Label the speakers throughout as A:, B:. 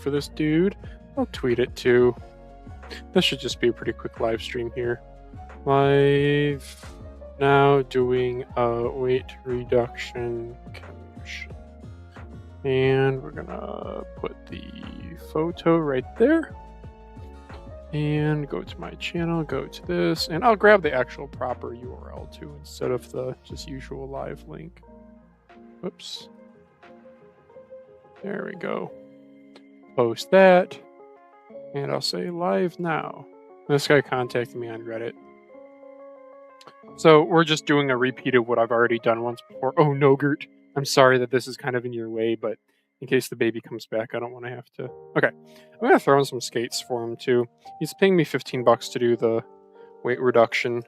A: for this dude. I'll tweet it too. This should just be a pretty quick live stream here. Live now doing a weight reduction conversion. And we're gonna put the photo right there. And go to my channel, go to this, and I'll grab the actual proper URL too instead of the just usual live link. Whoops. There we go. Post that. And I'll say live now. This guy contacted me on Reddit. So we're just doing a repeat of what I've already done once before. Oh, no, Gert. I'm sorry that this is kind of in your way, but in case the baby comes back, I don't want to have to. Okay. I'm going to throw in some skates for him too. He's paying me $15 to do the weight reduction.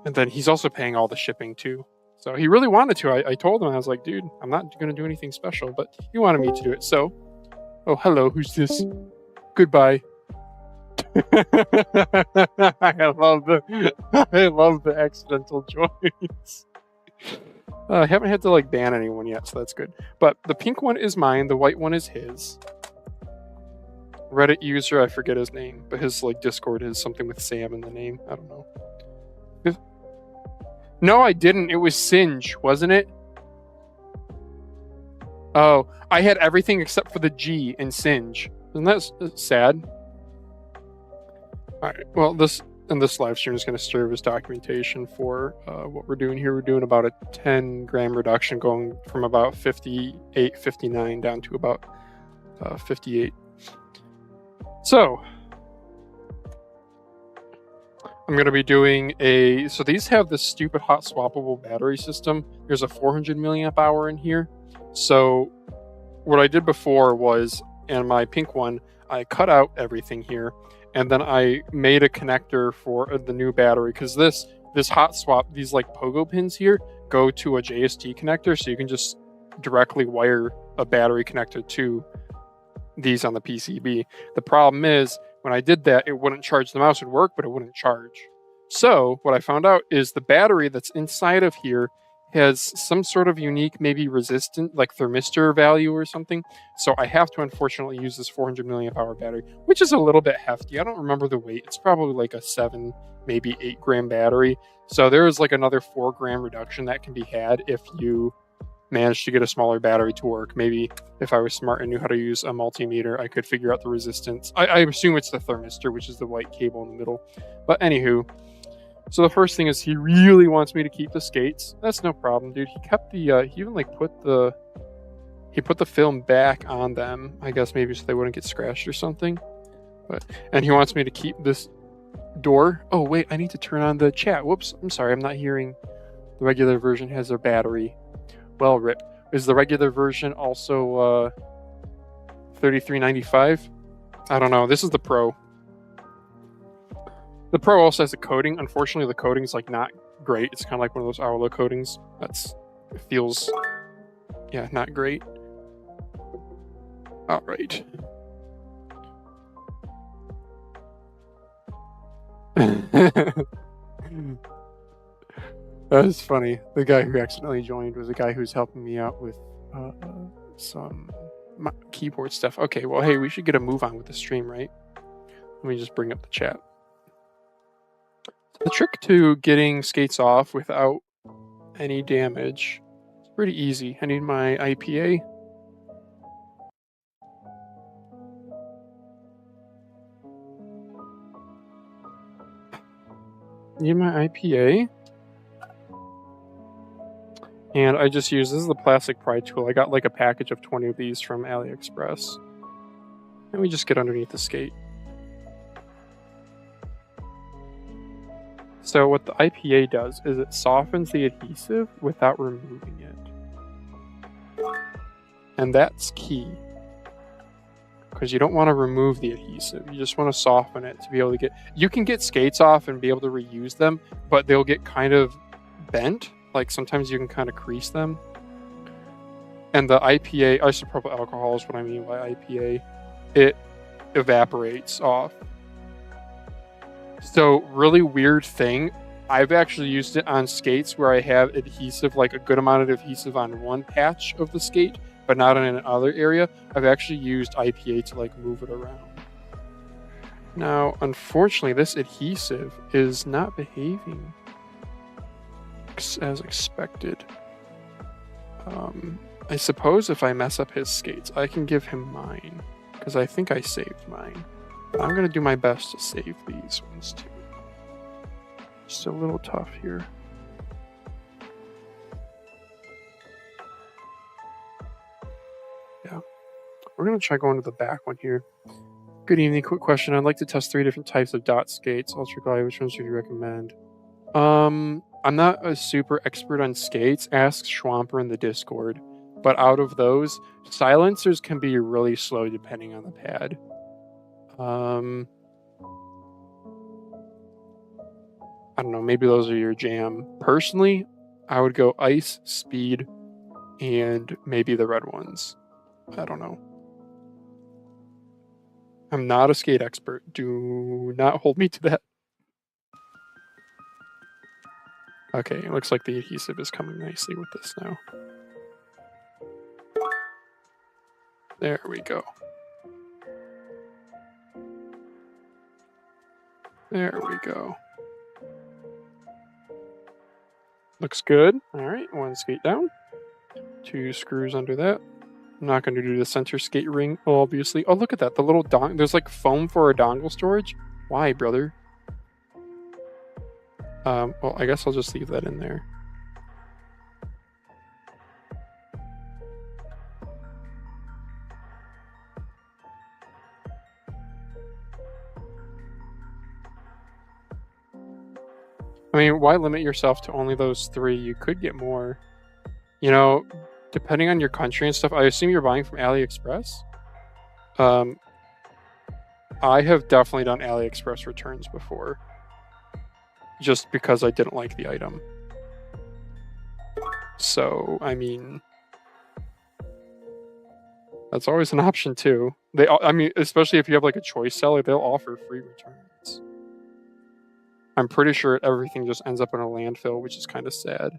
A: And then he's also paying all the shipping too. So he really wanted to. I told him, I was like, dude, I'm not going to do anything special, but he wanted me to do it. So, oh, hello, who's this? Goodbye. I love the accidental joins. I haven't had to like ban anyone yet, so that's good. But the pink one is mine, the white one is his. Reddit user, I forget his name, but his like Discord is something with Sam in the name. I don't know. No, I didn't. It was Singe, wasn't it? Oh, I had everything except for the G in Singe. Isn't that sad? All right. Well, this live stream is going to serve as documentation for what we're doing here. We're doing about a 10-gram reduction, going from about 58, 59 down to about 58. So I'm going to be doing so these have this stupid hot swappable battery system. There's a 400 milliamp hour in here. So what I did before was, in my pink one, I cut out everything here, and then I made a connector for the new battery, because this hot swap, these like pogo pins here, go to a JST connector, so you can just directly wire a battery connector to these on the PCB. The problem is, when I did that, it wouldn't charge. The mouse would work, but it wouldn't charge. So what I found out is the battery that's inside of here has some sort of unique, maybe resistant, like thermistor value or something. So I have to unfortunately use this 400 milliamp hour battery, which is a little bit hefty. I don't remember the weight. It's probably like a 7, maybe 8 gram battery. So there is like another 4 gram reduction that can be had if you manage to get a smaller battery to work. Maybe if I was smart and knew how to use a multimeter, I could figure out the resistance. I assume it's the thermistor, which is the white cable in the middle. But anywho, so the first thing is he really wants me to keep the skates. That's no problem, dude. He kept the he even like put the film back on them, I guess maybe so they wouldn't get scratched or something. And he wants me to keep this door. Oh wait, I need to turn on the chat. Whoops, I'm sorry, I'm not hearing. The regular version has a battery. Well, rip. Is the regular version also $33.95? I don't know. This is the Pro. The Pro also has a coating. Unfortunately, the coating is like not great. It's kind of like one of those Arlo coatings. It feels, yeah, not great. All right. That was funny. The guy who accidentally joined was a guy who's helping me out with some keyboard stuff. Okay, well, hey, we should get a move on with the stream, right? Let me just bring up the chat. The trick to getting skates off without any damage is pretty easy. I need my IPA. Need my IPA. And I just use, this is the plastic pry tool. I got like a package of 20 of these from AliExpress. And we just get underneath the skate. So what the IPA does is it softens the adhesive without removing it. And that's key. Because you don't want to remove the adhesive. You just want to soften it to be able to get... You can get skates off and be able to reuse them, but they'll get kind of bent. Like sometimes you can kind of crease them. And the IPA, isopropyl alcohol is what I mean by IPA. It evaporates off. So really weird thing. I've actually used it on skates where I have adhesive, like a good amount of adhesive on one patch of the skate, but not in another area, I've actually used IPA to like move it around. Now, unfortunately, this adhesive is not behaving as expected. I suppose if I mess up his skates, I can give him mine, because I think I saved mine. I'm going to do my best to save these ones too. Just a little tough here. Yeah. We're going to try going to the back one here. Good evening. Quick question. I'd like to test 3 different types of dot skates. Ultra glide. Which ones would you recommend? I'm not a super expert on skates. Ask Schwamper in the Discord. But out of those, silencers can be really slow depending on the pad. I don't know. Maybe those are your jam. Personally, I would go ice, speed, and maybe the red ones. I don't know. I'm not a skate expert. Do not hold me to that. Okay, it looks like the adhesive is coming nicely with this now. There we go. There we go. Looks good. All right, 1 skate down. 2 screws under that. I'm not going to do the center skate ring, obviously. Oh, look at that. The little dongle. There's like foam for a dongle storage. Why, brother? Well, I guess I'll just leave that in there. I mean, why limit yourself to only those 3? You could get more. You know, depending on your country and stuff, I assume you're buying from AliExpress? I have definitely done AliExpress returns before. Just because I didn't like the item. So, I mean, that's always an option too. I mean, especially if you have like a choice seller, they'll offer free returns. I'm pretty sure everything just ends up in a landfill, which is kind of sad.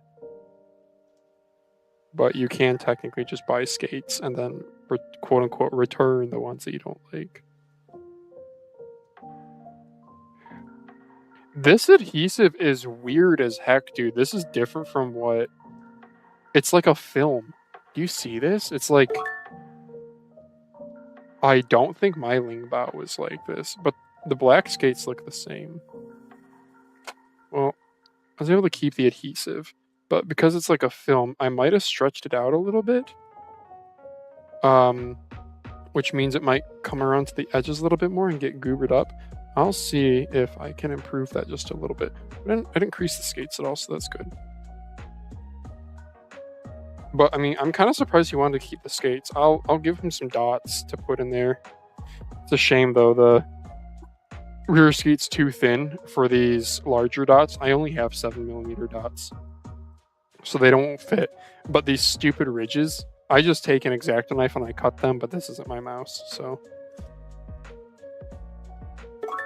A: But you can technically just buy skates and then quote unquote return the ones that you don't like. This adhesive is weird as heck, dude. This is different from what... It's like a film. Do you see this? It's like... I don't think my Lingbao was like this, but the black skates look the same. Well, I was able to keep the adhesive, but because it's like a film, I might have stretched it out a little bit. Which means it might come around to the edges a little bit more and get goobered up. I'll see if I can improve that just a little bit. I didn't crease the skates at all, so that's good. But, I mean, I'm kind of surprised he wanted to keep the skates. I'll give him some dots to put in there. It's a shame, though, the rear skate's too thin for these larger dots. I only have 7mm dots, so they don't fit. But these stupid ridges, I just take an X-Acto knife and I cut them, but this isn't my mouse, so...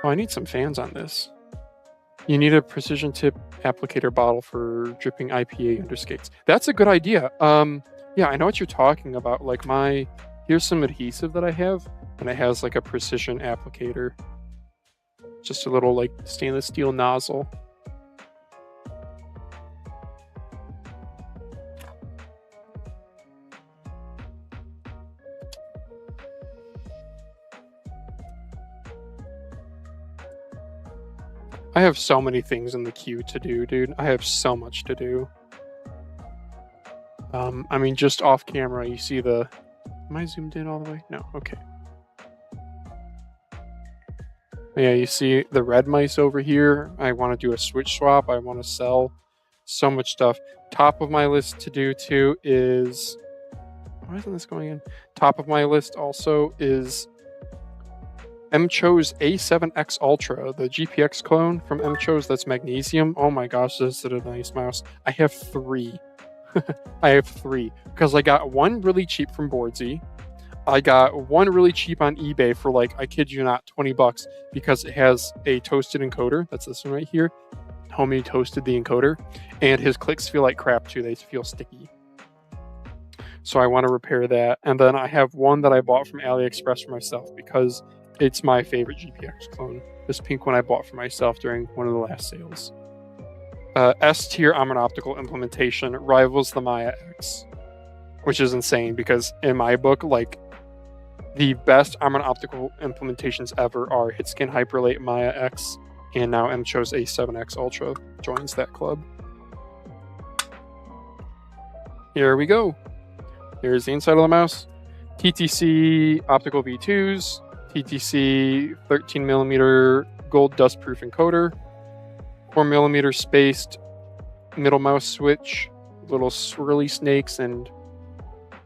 A: Oh, I need some fans on this. You need a precision tip applicator bottle for dripping IPA under skates. That's a good idea. Yeah, I know what you're talking about. Like here's some adhesive that I have, and it has like a precision applicator. Just a little like stainless steel nozzle. I have so many things in the queue to do, dude. I have so much to do. I mean, just off camera, you see the... Am I zoomed in all the way? No, okay. Yeah, you see the red mice over here. I want to do a switch swap. I want to sell so much stuff. Top of my list to do, too, is... Why isn't this going in? Top of my list also is... MCho's A7X Ultra, the GPX clone from MCho's that's magnesium. Oh my gosh, this is a nice mouse. I have 3. I have 3 because I got one really cheap from Boardsy. I got one really cheap on eBay for like, I kid you not, $20 because it has a toasted encoder. That's this one right here. Homie toasted the encoder, and his clicks feel like crap too. They feel sticky. So I want to repair that. And then I have one that I bought from AliExpress for myself because it's my favorite GPX clone. This pink one I bought for myself during one of the last sales. S tier Amon optical implementation rivals the Maya X, which is insane because in my book, like, the best Amon optical implementations ever are Hitscan Hyperlate Maya X, and now Mcho's A7X Ultra joins that club. Here we go. Here's the inside of the mouse. TTC optical V2s, TTC 13mm gold dustproof encoder, 4mm spaced middle mouse switch, little swirly snakes and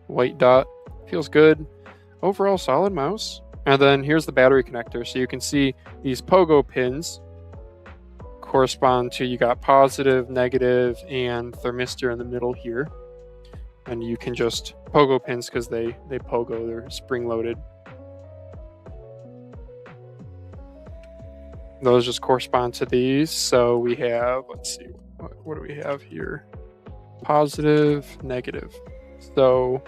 A: white dot. Feels good. Overall solid mouse. And then here's the battery connector. So you can see these pogo pins correspond to, you got positive, negative, and thermistor in the middle here. And you can just pogo pins because they pogo, they're spring loaded. Those just correspond to these. So we have, let's see, what do we have here? Positive, negative. So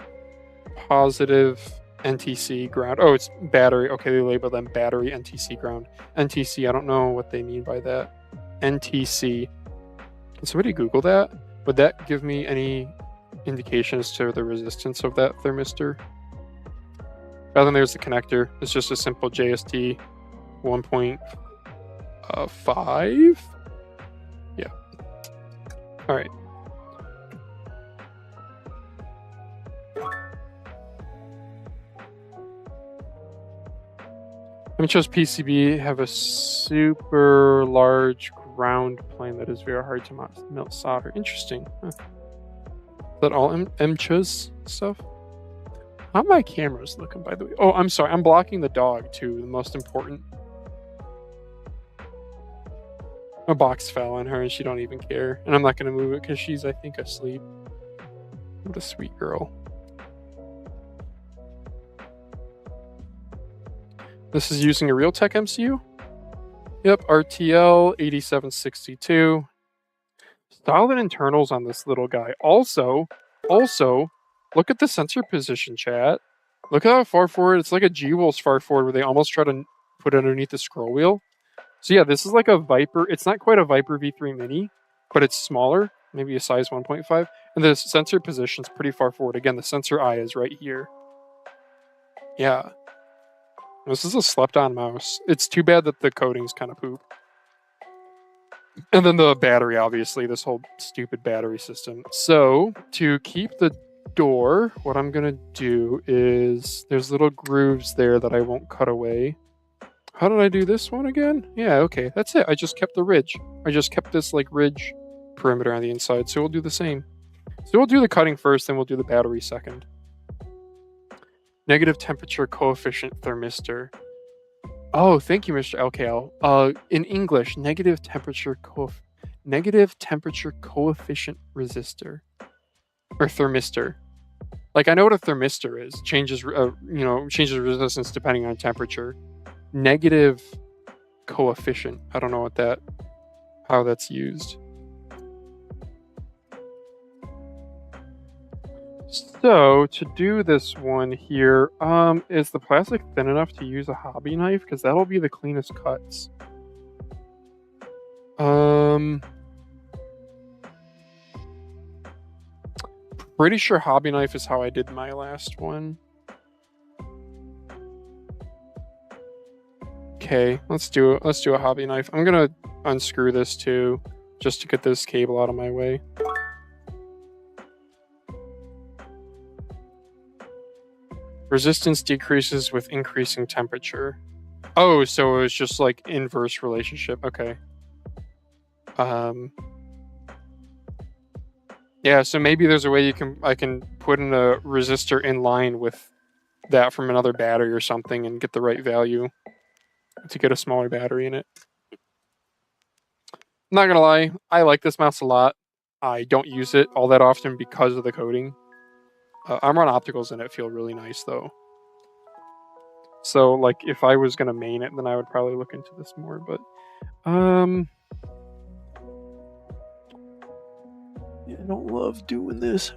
A: positive NTC ground. Oh, it's battery. Okay, they label them battery NTC ground. NTC, I don't know what they mean by that. NTC. Can somebody Google that? Would that give me any indication as to the resistance of that thermistor? Rather than there's the connector. It's just a simple JST 1.5. Yeah. All right. Mcho's PCB have a super large ground plane that is very hard to melt solder. Interesting. Huh. Is that all Mcho's stuff? How my camera's looking, by the way? Oh, I'm sorry. I'm blocking the dog, too. The most important. A box fell on her, and she don't even care. And I'm not going to move it because she's, I think, asleep. What a sweet girl. This is using a Realtek MCU. Yep, RTL 8762. Solid internals on this little guy. Also, look at the sensor position, chat. Look at how far forward. It's like a G-Wolf's far forward where they almost try to put it underneath the scroll wheel. So yeah, this is like a Viper. It's not quite a Viper V3 Mini, but it's smaller, maybe a size 1.5. And the sensor position's pretty far forward. Again, the sensor eye is right here. Yeah. This is a slept-on mouse. It's too bad that the coating's kind of poop. And then the battery, obviously, this whole stupid battery system. So, to keep the door, what I'm going to do is, there's little grooves there that I won't cut away. How did I do this one again? Yeah, okay, that's it. I just kept the ridge. I just kept this, like, ridge perimeter on the inside, so we'll do the same. So we'll do the cutting first, then we'll do the battery second. Negative temperature coefficient thermistor. Oh, thank you, Mr. LKL. In English, negative temperature coefficient resistor or thermistor. Like, I know what a thermistor is. Changes resistance depending on temperature. Negative coefficient. I don't know how that's used. So, to do this one here, is the plastic thin enough to use a hobby knife? Because that'll be the cleanest cuts. Pretty sure hobby knife is how I did my last one. Okay, let's do a hobby knife. I'm gonna unscrew this too, just to get this cable out of my way. Resistance decreases with increasing temperature. Oh, so it was just like inverse relationship. Okay. Yeah, so maybe there's a way I can put in a resistor in line with that from another battery or something and get the right value to get a smaller battery in it. I'm not gonna lie, I like this mouse a lot. I don't use it all that often because of the coating. Armron opticals in it feel really nice though. So like if I was gonna main it, then I would probably look into this more, but yeah, I don't love doing this.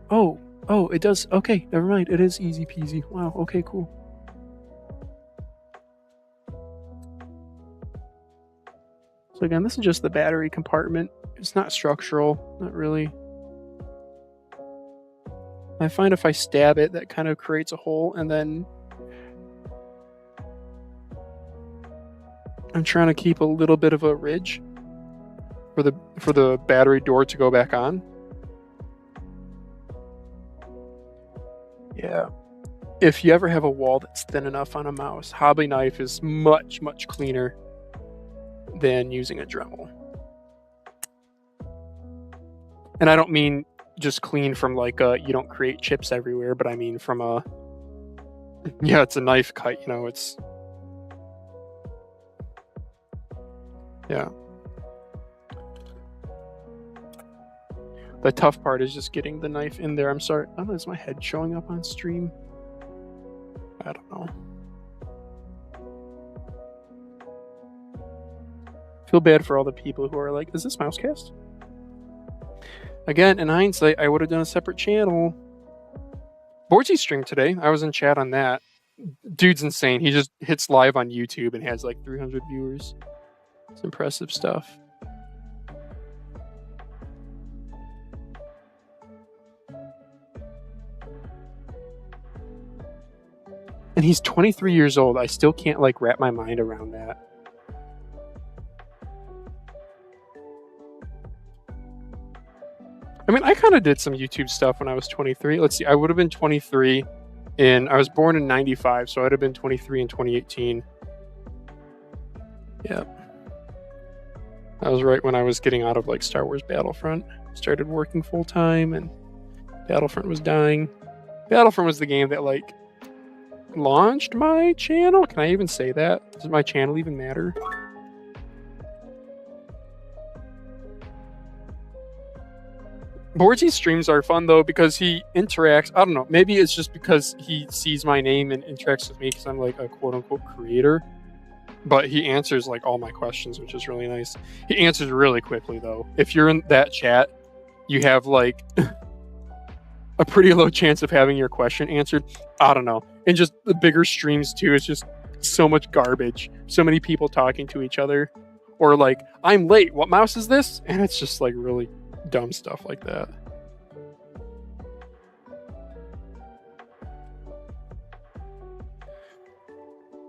A: Oh, Oh, it does. Okay, never mind. It is easy peasy. Wow, okay, cool. So again, this is just the battery compartment. It's not structural, not really. I find if I stab it, that kind of creates a hole, and then I'm trying to keep a little bit of a ridge for the battery door to go back on. Yeah. If you ever have a wall that's thin enough on a mouse, hobby knife is much, much cleaner than using a Dremel. And I don't mean just clean from like you don't create chips everywhere, but I mean from a yeah, it's a knife cut, you know, it's yeah. The tough part is just getting the knife in there. I'm sorry. Oh, is my head showing up on stream? I don't know. Feel bad for all the people who are like, is this Mousecast? Again, in hindsight, I would have done a separate channel. Borgy streamed today. I was in chat on that. Dude's insane. He just hits live on YouTube and has like 300 viewers. It's impressive stuff. And he's 23 years old. I still can't like wrap my mind around that. I mean, I kind of did some YouTube stuff when I was 23. Let's see, I would have been 23 I was born in 95, so I'd have been 23 in 2018. Yeah. That was right when I was getting out of like Star Wars Battlefront. Started working full time and Battlefront was dying. Battlefront was the game that like launched my channel. Can I even say that? Does my channel even matter? Borgy's streams are fun though because he interacts. I don't know. Maybe it's just because he sees my name and interacts with me because I'm like a quote unquote creator. But he answers like all my questions, which is really nice. He answers really quickly though. If you're in that chat, you have like a pretty low chance of having your question answered. I don't know. And just the bigger streams too, it's just so much garbage. So many people talking to each other. Or like, I'm late. What mouse is this? And it's just like really dumb stuff like that.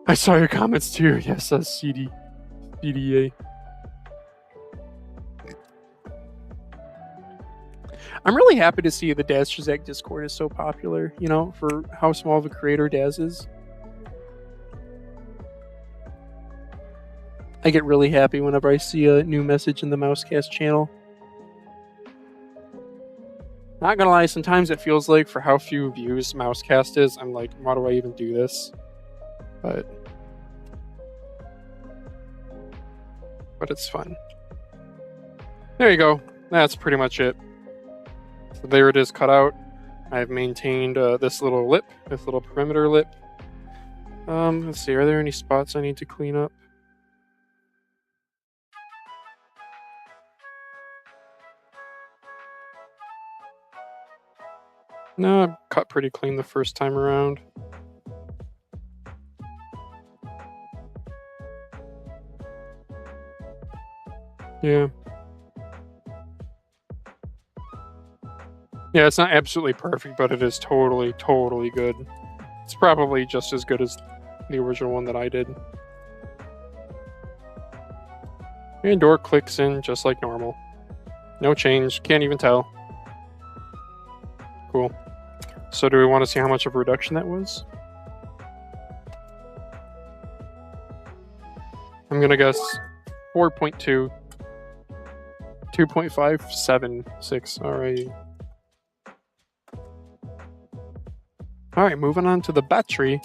A: I saw your comments too. Yes, CDA. I'm really happy to see the Daz Shazak Discord is so popular, you know, for how small of a creator Daz is. I get really happy whenever I see a new message in the Mousecast channel. Not gonna lie, sometimes it feels like for how few views Mousecast is, I'm like, why do I even do this? But it's fun. There you go. That's pretty much it. So there it is cut out. I've maintained this little lip, this little perimeter lip. Let's see, are there any spots I need to clean up? No, I cut pretty clean the first time around. Yeah. Yeah, it's not absolutely perfect, but it is totally, totally good. It's probably just as good as the original one that I did. And door clicks in just like normal. No change, can't even tell. Cool. So do we want to see how much of a reduction that was? I'm gonna guess 4.2. 2.576. Alright. Alright, moving on to the battery.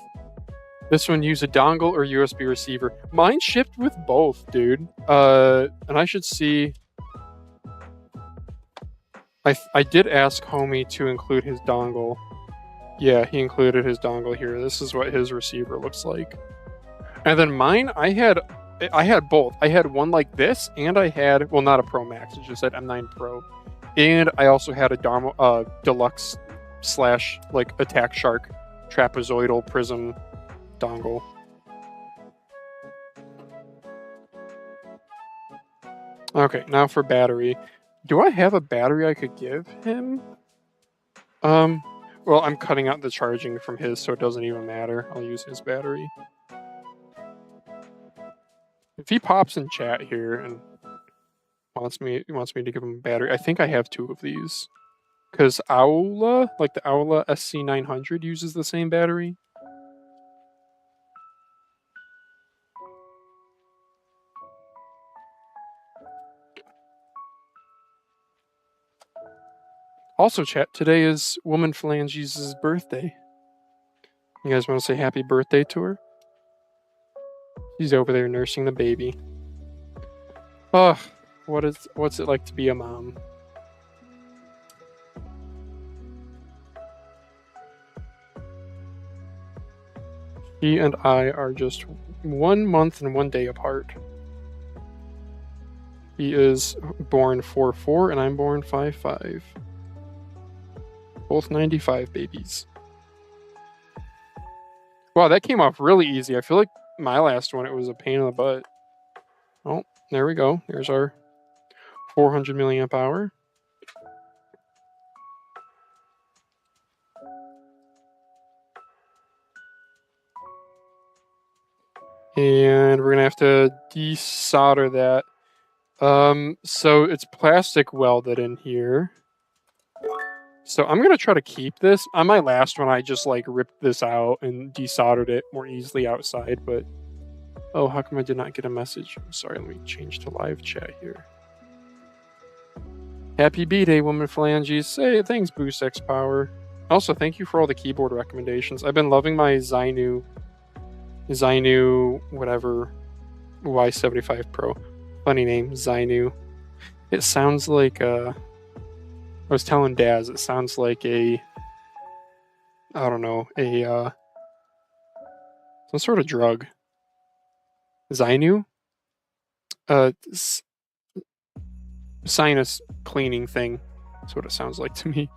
A: This one used a dongle or USB receiver. Mine shipped with both, dude. And I should see. I did ask Homie to include his dongle. Yeah, he included his dongle here. This is what his receiver looks like. And then mine, I had both. I had one like this, and I had, well, not a Pro Max. It just said M9 Pro. And I also had a deluxe slash like attack shark trapezoidal prism dongle. Okay, now for battery. Do I have a battery I could give him? Well, I'm cutting out the charging from his, so it doesn't even matter. I'll use his battery. If he pops in chat here and wants me to give him a battery, I think I have 2 of these. Because Aula, like the Aula SC900, uses the same battery. Also, chat, today is Woman Phalanges' birthday. You guys want to say happy birthday to her? She's over there nursing the baby. Ugh, what's it like to be a mom? She and I are just 1 month and 1 day apart. He is born 4/4 and I'm born 5/5. Both 95 babies. Wow, that came off really easy. I feel like my last one, it was a pain in the butt. Oh, there we go. There's our 400 milliamp hour. And we're gonna have to desolder that. So it's plastic welded in here. So I'm gonna try to keep this. On my last one, I just like ripped this out and desoldered it more easily outside, but oh, how come I did not get a message? I'm sorry, let me change to live chat here. Happy B-Day, Woman Phalanges. Hey, thanks, Boost X Power. Also, thank you for all the keyboard recommendations. I've been loving my Zainu whatever Y75 Pro. Funny name, Zainu. It sounds like I was telling Daz, it sounds like I don't know, some sort of drug. Zainu? Sinus cleaning thing. That's what it sounds like to me.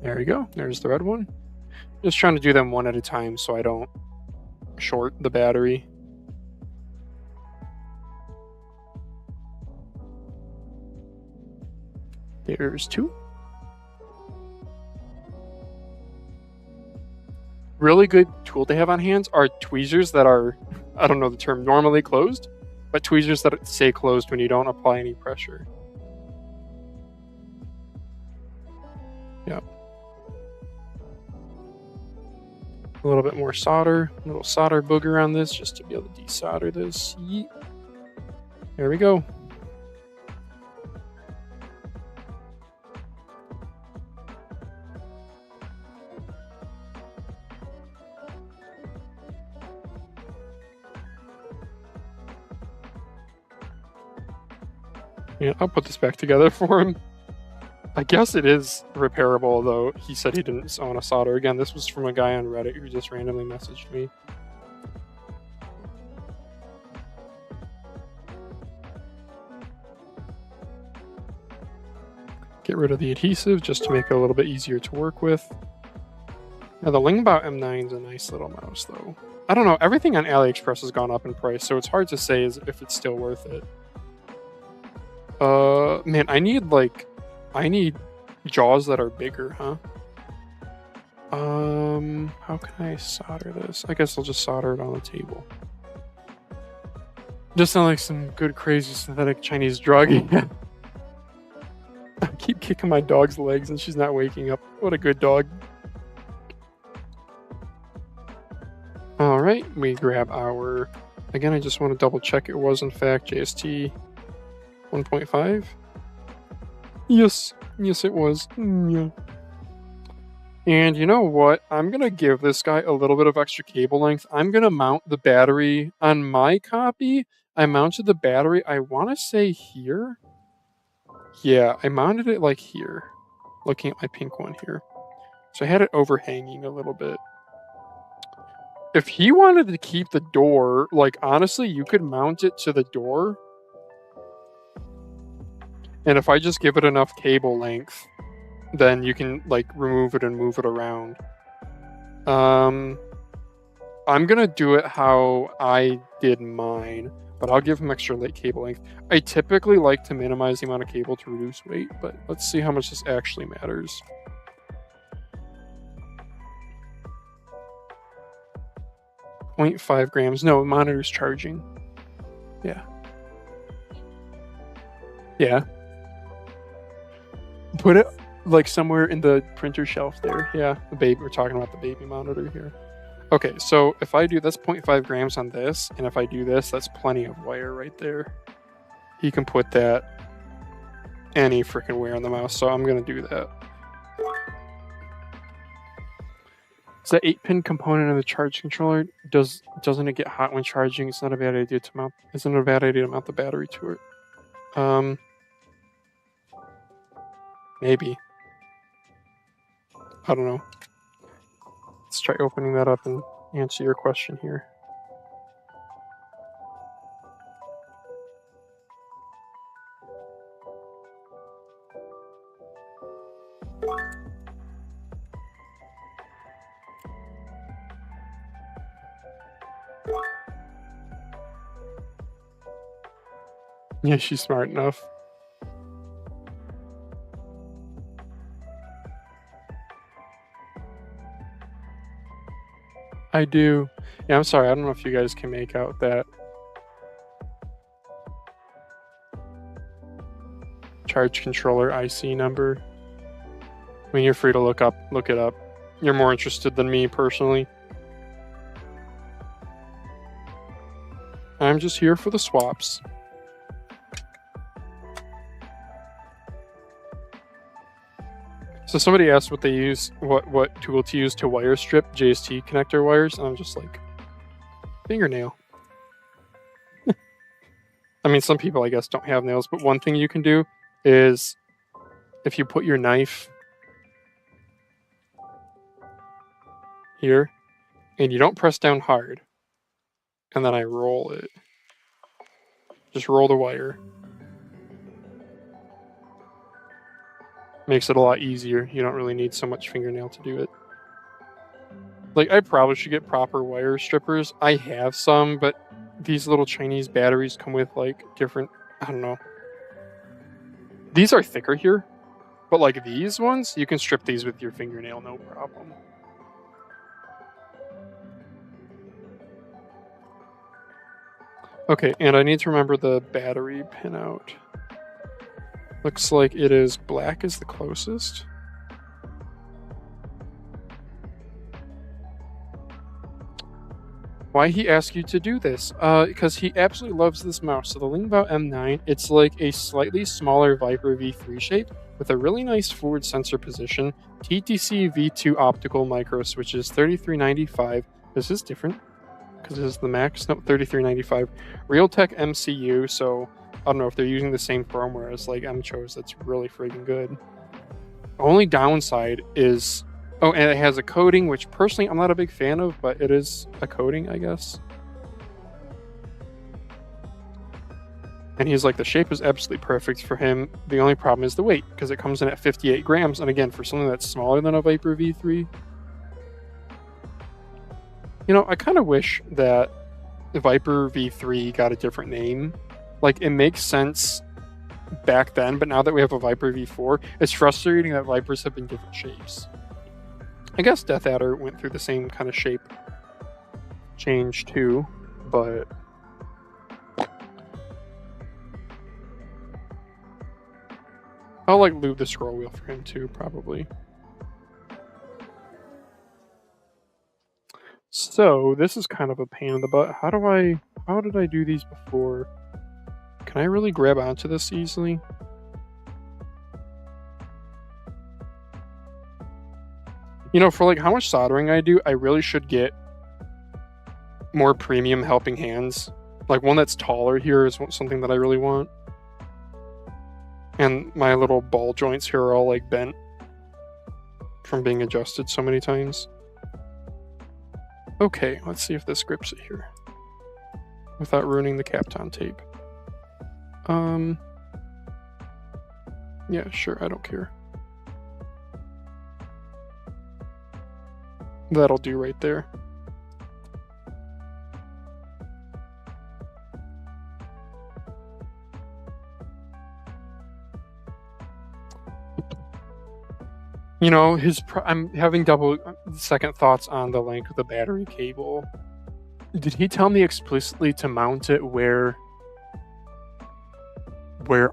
A: There we go. There's the red one. Just trying to do them one at a time so I don't short the battery. There's 2. Really good tool to have on hands are tweezers that are, I don't know the term, normally closed, but tweezers that stay closed when you don't apply any pressure. Yep. A little bit more solder, a little solder booger on this just to be able to desolder this. Yeet. There we go. Yeah, I'll put this back together for him. I guess it is repairable, though he said he didn't want to solder. Again, this was from a guy on Reddit who just randomly messaged me. Get rid of the adhesive just to make it a little bit easier to work with. Now, the Lingbao M9 is a nice little mouse, though. I don't know, everything on AliExpress has gone up in price, so it's hard to say if it's still worth it. Man, I need jaws that are bigger, huh? How can I solder this? I guess I'll just solder it on the table. Just sound like some good, crazy synthetic Chinese drug. I keep kicking my dog's legs and she's not waking up. What a good dog. All right, we grab our, again, I just want to double check it was in fact JST 1.5. Yes, it was. Yeah. And you know what? I'm going to give this guy a little bit of extra cable length. I'm going to mount the battery on my copy. I mounted the battery, I want to say here. Yeah, I mounted it like here. Looking at my pink one here. So I had it overhanging a little bit. If he wanted to keep the door, like honestly, you could mount it to the door And if I just give it enough cable length, then you can like remove it and move it around. I'm gonna do it how I did mine, but I'll give him extra late cable length. I typically like to minimize the amount of cable to reduce weight, but let's see how much this actually matters. .5 grams. No, monitor's charging. Yeah. Yeah. Put it like somewhere in the printer shelf there. Yeah, the baby. We're talking about the baby monitor here. Okay, so if I do, that's 0.5 grams on this, and if I do this, that's plenty of wire right there. He can put that any freaking where on the mouse, so I'm gonna do that. Is that 8-pin component of the charge controller? Doesn't it get hot when charging? It's not a bad idea to mount. Isn't it a bad idea to mount the battery to it? Maybe. I don't know. Let's try opening that up and answer your question here. Yeah, she's smart enough. I do. Yeah, I'm sorry. I don't know if you guys can make out that charge controller IC number. I mean, you're free to look it up. You're more interested than me personally. I'm just here for the swaps. So somebody asked what they use, what tool to use to wire strip JST connector wires, and I'm just like, fingernail. I mean, some people, I guess, don't have nails, but one thing you can do is if you put your knife here, and you don't press down hard, and then I roll it. Just roll the wire. Makes it a lot easier. You don't really need so much fingernail to do it. Like, I probably should get proper wire strippers. I have some, but these little Chinese batteries come with, like, different... I don't know. These are thicker here, but, like, these ones, you can strip these with your fingernail, no problem. Okay, and I need to remember the battery pinout. Looks like it is black is the closest. Why he asked you to do this? Because he absolutely loves this mouse. So the Lingbao M9, it's like a slightly smaller Viper V3 shape with a really nice forward sensor position. TTC V2 optical micro switches, 3395. This is different because this is the max. No, 3395. Realtek MCU, so I don't know if they're using the same firmware as like M-Chose. That's really friggin' good. The only downside is... Oh, and it has a coating, which personally I'm not a big fan of, but it is a coating, I guess. And he's like, the shape is absolutely perfect for him. The only problem is the weight, because it comes in at 58 grams. And again, for something that's smaller than a Viper V3... You know, I kind of wish that the Viper V3 got a different name. Like, it makes sense back then, but now that we have a Viper V4, it's frustrating that Vipers have been different shapes. I guess Death Adder went through the same kind of shape change too, but... I'll, like, lube the scroll wheel for him too, probably. So, this is kind of a pain in the butt. How did I do these before? Can I really grab onto this easily? You know, for like how much soldering I do, I really should get more premium helping hands. Like one that's taller here is something that I really want. And my little ball joints here are all like bent from being adjusted so many times. Okay, let's see if this grips it here without ruining the Kapton tape. Yeah, sure, I don't care. That'll do right there. You know, I'm having double second thoughts on the length of the battery cable. Did he tell me explicitly to mount it where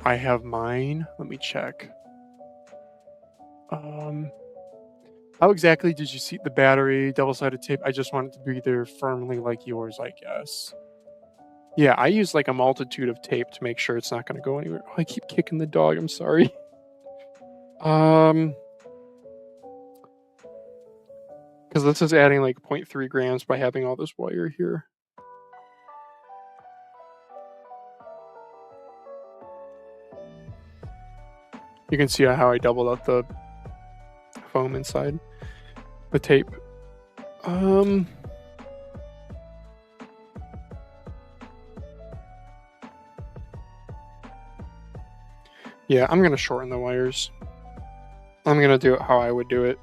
A: I have mine? Let me check. How exactly did you seat the battery? Double-sided tape? I just want it to be there firmly like yours, I guess. Yeah, I use like a multitude of tape to make sure it's not going to go anywhere. Oh, I keep kicking the dog. I'm sorry. Because this is adding like 0.3 grams by having all this wire here. You can see how I doubled up the foam inside the tape. Yeah, I'm gonna shorten the wires. I'm gonna do it how I would do it.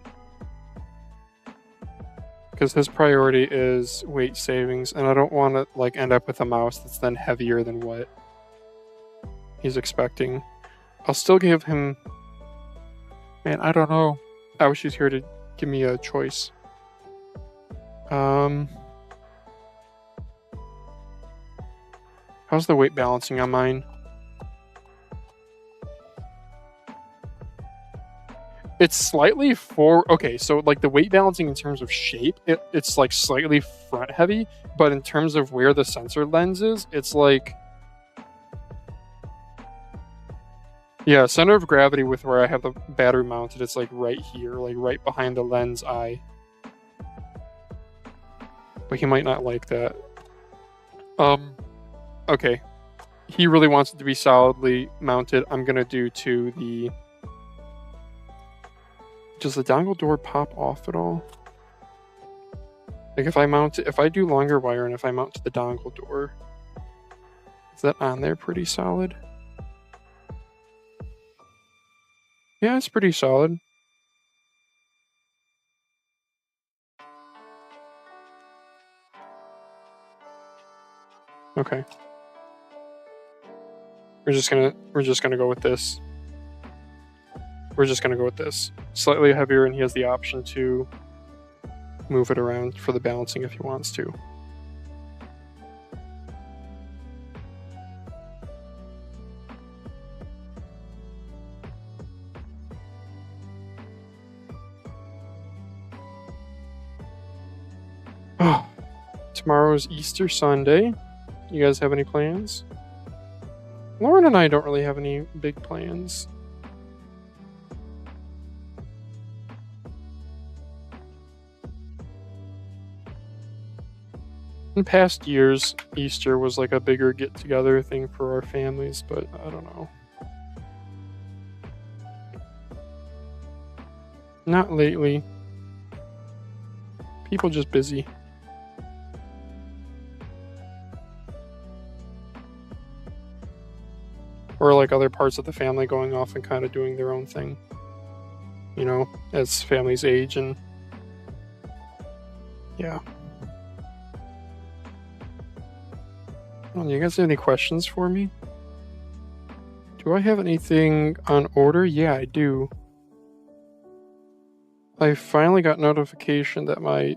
A: Because his priority is weight savings, and I don't want to like end up with a mouse that's then heavier than what he's expecting. I'll still give him... Man, I don't know. I wish he's here to give me a choice. How's the weight balancing on mine? It's slightly okay, so like the weight balancing in terms of shape, it's like slightly front heavy, but in terms of where the sensor lens is, it's like... Yeah, center of gravity with where I have the battery mounted, it's like right here, like right behind the lens eye. But he might not like that. Okay. He really wants it to be solidly mounted. I'm gonna do to the... Does the dongle door pop off at all? Like if I do longer wire and if I mount to the dongle door, is that on there pretty solid? Yeah, it's pretty solid. Okay. We're just gonna go with this. We're just gonna go with this. Slightly heavier, and he has the option to move it around for the balancing if he wants to. Oh, tomorrow's Easter Sunday. You guys have any plans? Lauren and I don't really have any big plans. In past years, Easter was like a bigger get-together thing for our families, but I don't know. Not lately. People just busy. Or like other parts of the family going off and kind of doing their own thing. You know, as families age and... Yeah. Well, you guys have any questions for me? Do I have anything on order? Yeah, I do. I finally got notification that my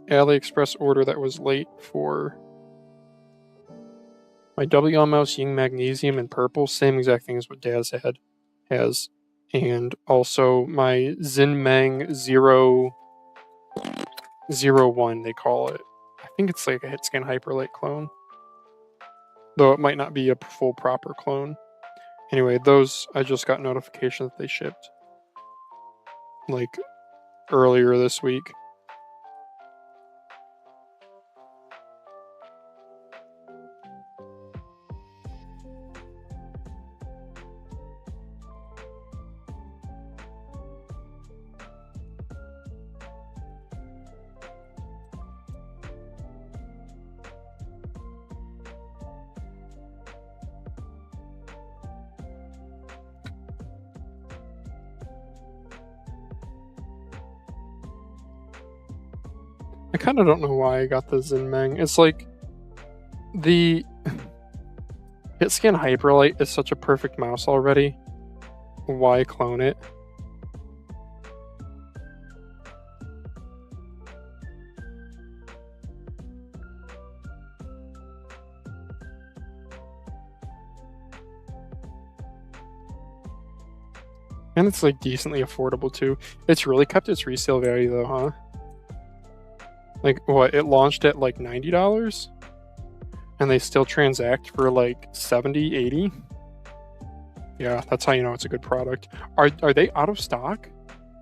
A: AliExpress order that was late for my WL mouse Ying Magnesium in purple, same exact thing as what Daz has. And also my Zinmeng 001, they call it. I think it's like a Hitscan Hyperlight clone. Though it might not be a full proper clone. Anyway, those, I just got notification that they shipped. Like, earlier this week. I kind of don't know why I got the Zinmeng. It's like the HitScan Hyperlight is such a perfect mouse already. Why clone it? And it's like decently affordable too. It's really kept its resale value though, huh? Like what? It launched at like $90 and they still transact for like 70, 80. Yeah, that's how you know it's a good product. Are they out of stock?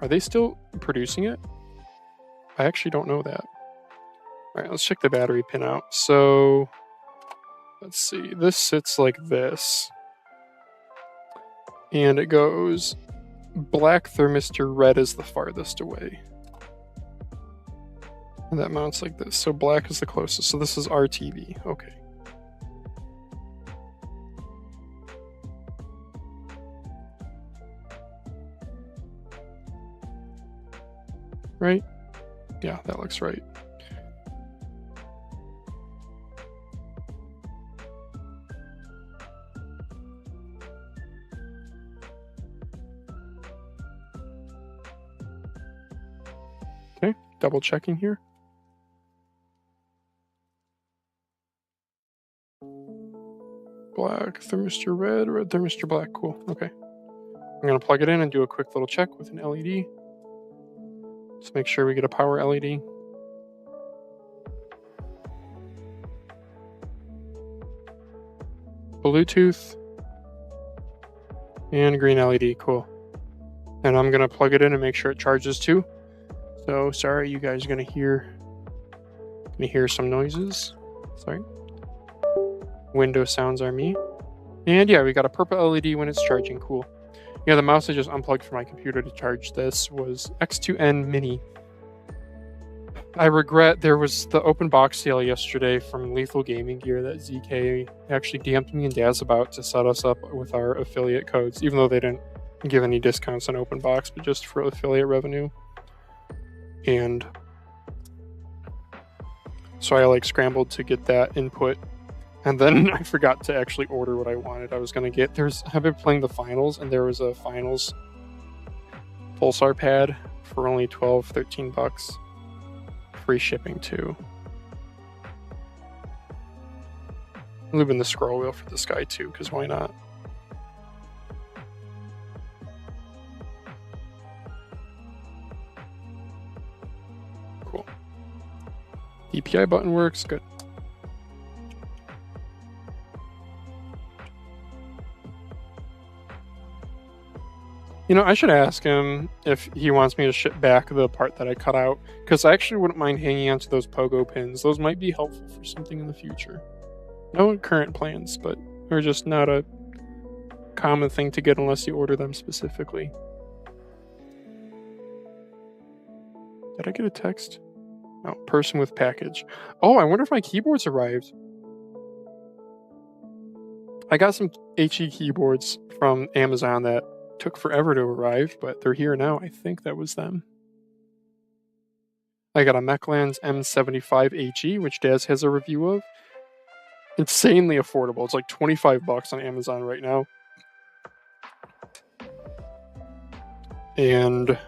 A: Are they still producing it? I actually don't know that. All right, let's check the battery pin out. So let's see. This sits like this. And it goes black thermistor, red is the farthest away. And that mounts like this. So black is the closest. So this is RTV. Okay. Right? Yeah, that looks right. Okay, double checking here. Black thermistor red, red thermistor black. Cool. Okay. I'm going to plug it in and do a quick little check with an LED. Just make sure we get a power LED. Bluetooth. And green LED. Cool. And I'm going to plug it in and make sure it charges too. So sorry, you guys are going to hear some noises. Sorry. Window sounds are me. And yeah, we got a purple LED when it's charging. Cool. Yeah, the mouse I just unplugged from my computer to charge this was X2N Mini. I regret there was the open box sale yesterday from Lethal Gaming Gear that ZK actually DM'd me and Daz about to set us up with our affiliate codes, even though they didn't give any discounts on open box, but just for affiliate revenue. And so I like scrambled to get that input. And then I forgot to actually order what I wanted. I was going to get, I've been playing the finals, and there was a finals pulsar pad for only $12-13. Free shipping too. I'm leaving the scroll wheel for this guy too, because why not? Cool. DPI button works, good. You know, I should ask him if he wants me to ship back the part that I cut out, because I actually wouldn't mind hanging onto those pogo pins. Those might be helpful for something in the future. No current plans, but they're just not a common thing to get unless you order them specifically. Did I get a text? No, person with package. Oh, I wonder if my keyboards arrived. I got some HE keyboards from Amazon that took forever to arrive, but they're here now. I think that was them. I got a Mechlands M75 HE, which Daz has a review of. Insanely affordable. It's like $25 on Amazon right now. And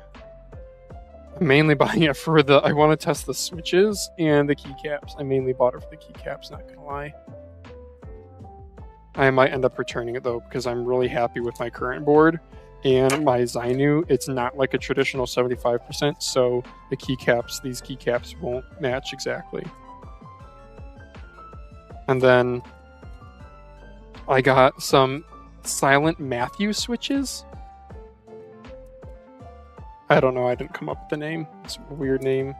A: I'm mainly buying it for I want to test the switches and the keycaps. I mainly bought it for the keycaps, not gonna lie. I might end up returning it though, because I'm really happy with my current board. And my Zainu, it's not like a traditional 75%, so the keycaps, these keycaps won't match exactly. And then I got some Silent Matthew switches. I don't know, I didn't come up with the name. It's a weird name.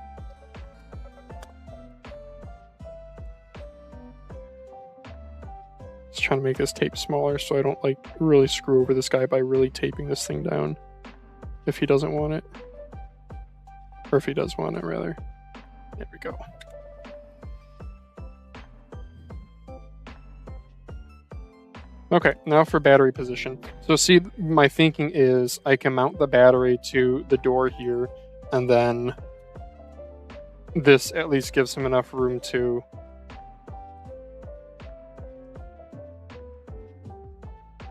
A: Just trying to make this tape smaller so I don't like really screw over this guy by really taping this thing down if he doesn't want it. Or if he does want it, rather. There we go. Okay, now for battery position. So see, my thinking is I can mount the battery to the door here and then this at least gives him enough room to...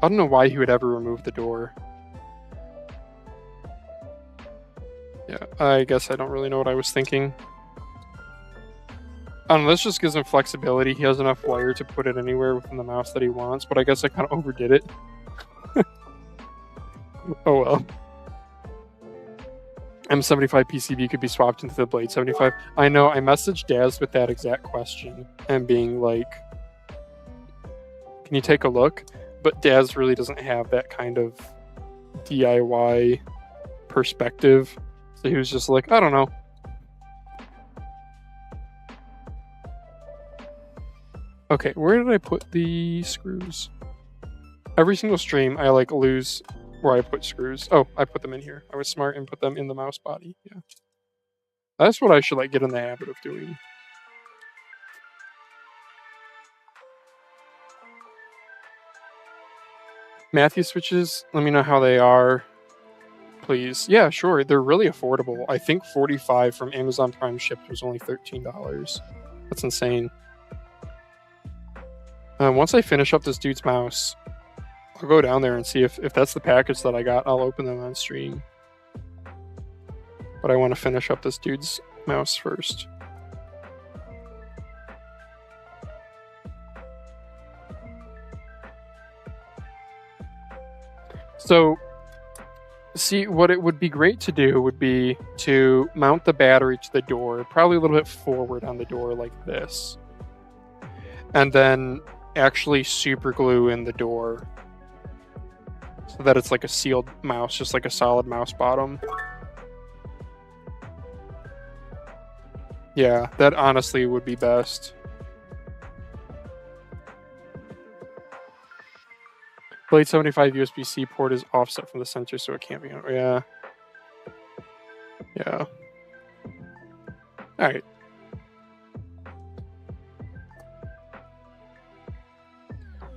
A: I don't know why he would ever remove the door. Yeah, I guess I don't really know what I was thinking. I don't know, this just gives him flexibility. He has enough wire to put it anywhere within the mouse that he wants, but I guess I kind of overdid it. Oh well. M75 PCB could be swapped into the Blade 75. I know, I messaged Daz with that exact question and being like, can you take a look? But Daz really doesn't have that kind of DIY perspective. So he was just like, I don't know. Okay, where did I put the screws? Every single stream, I like lose where I put screws. Oh, I put them in here. I was smart and put them in the mouse body. Yeah, that's what I should like get in the habit of doing. Matthew switches, let me know how they are, please. Yeah, sure. They're really affordable. I think 45 from Amazon Prime shipped was only $13. That's insane. Once I finish up this dude's mouse, I'll go down there and see if that's the package that I got. I'll open them on stream. But I want to finish up this dude's mouse first. So, see, what it would be great to do would be to mount the battery to the door, probably a little bit forward on the door like this. And then actually super glue in the door so that it's like a sealed mouse, just like a solid mouse bottom. Yeah, that honestly would be best. Blade 75 USB-C port is offset from the center, so it can't be on. Yeah. Yeah. Alright.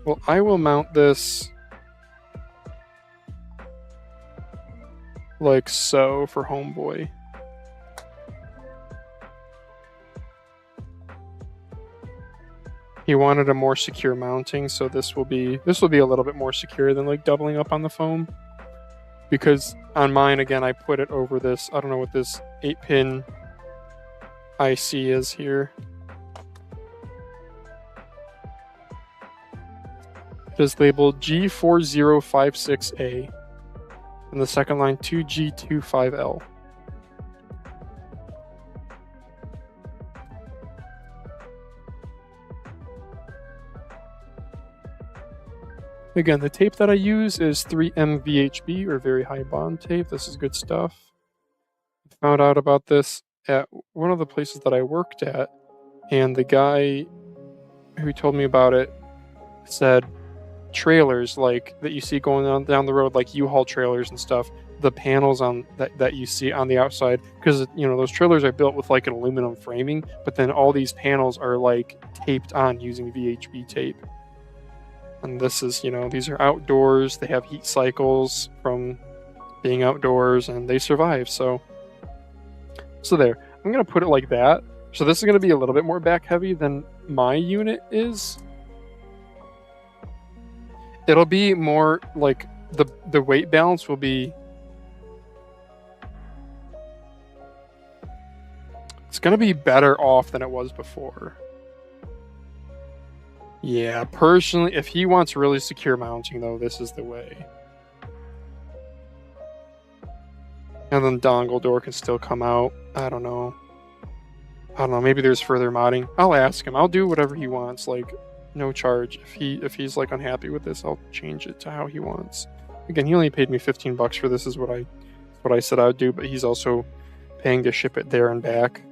A: Well, I will mount this like so for Homeboy. He wanted a more secure mounting, so this will be a little bit more secure than like doubling up on the foam. Because on mine, again, I put it over this, I don't know what this 8-pin IC is here. It is labeled G4056A. And the second line 2G25L. Again, the tape that I use is 3M VHB, or very high bond tape. This is good stuff. I found out about this at one of the places that I worked at, and the guy who told me about it said trailers like that you see going on down the road, like U-Haul trailers and stuff, the panels on that you see on the outside, because you know those trailers are built with like an aluminum framing, but then all these panels are like taped on using VHB tape. And this is, you know, these are outdoors, they have heat cycles from being outdoors, and they survive. So there, I'm gonna put it like that. So this is gonna be a little bit more back heavy than my unit is. It'll be more like the weight balance will be, it's gonna be better off than it was before. Yeah, personally, if he wants really secure mounting though, this is the way. And then dongle door can still come out. I don't know, maybe there's further modding. I'll ask him. I'll do whatever he wants, like no charge. If he's like unhappy with this, I'll change it to how he wants. Again, he only paid me $15 for this, is what I said I would do, but he's also paying to ship it there and back.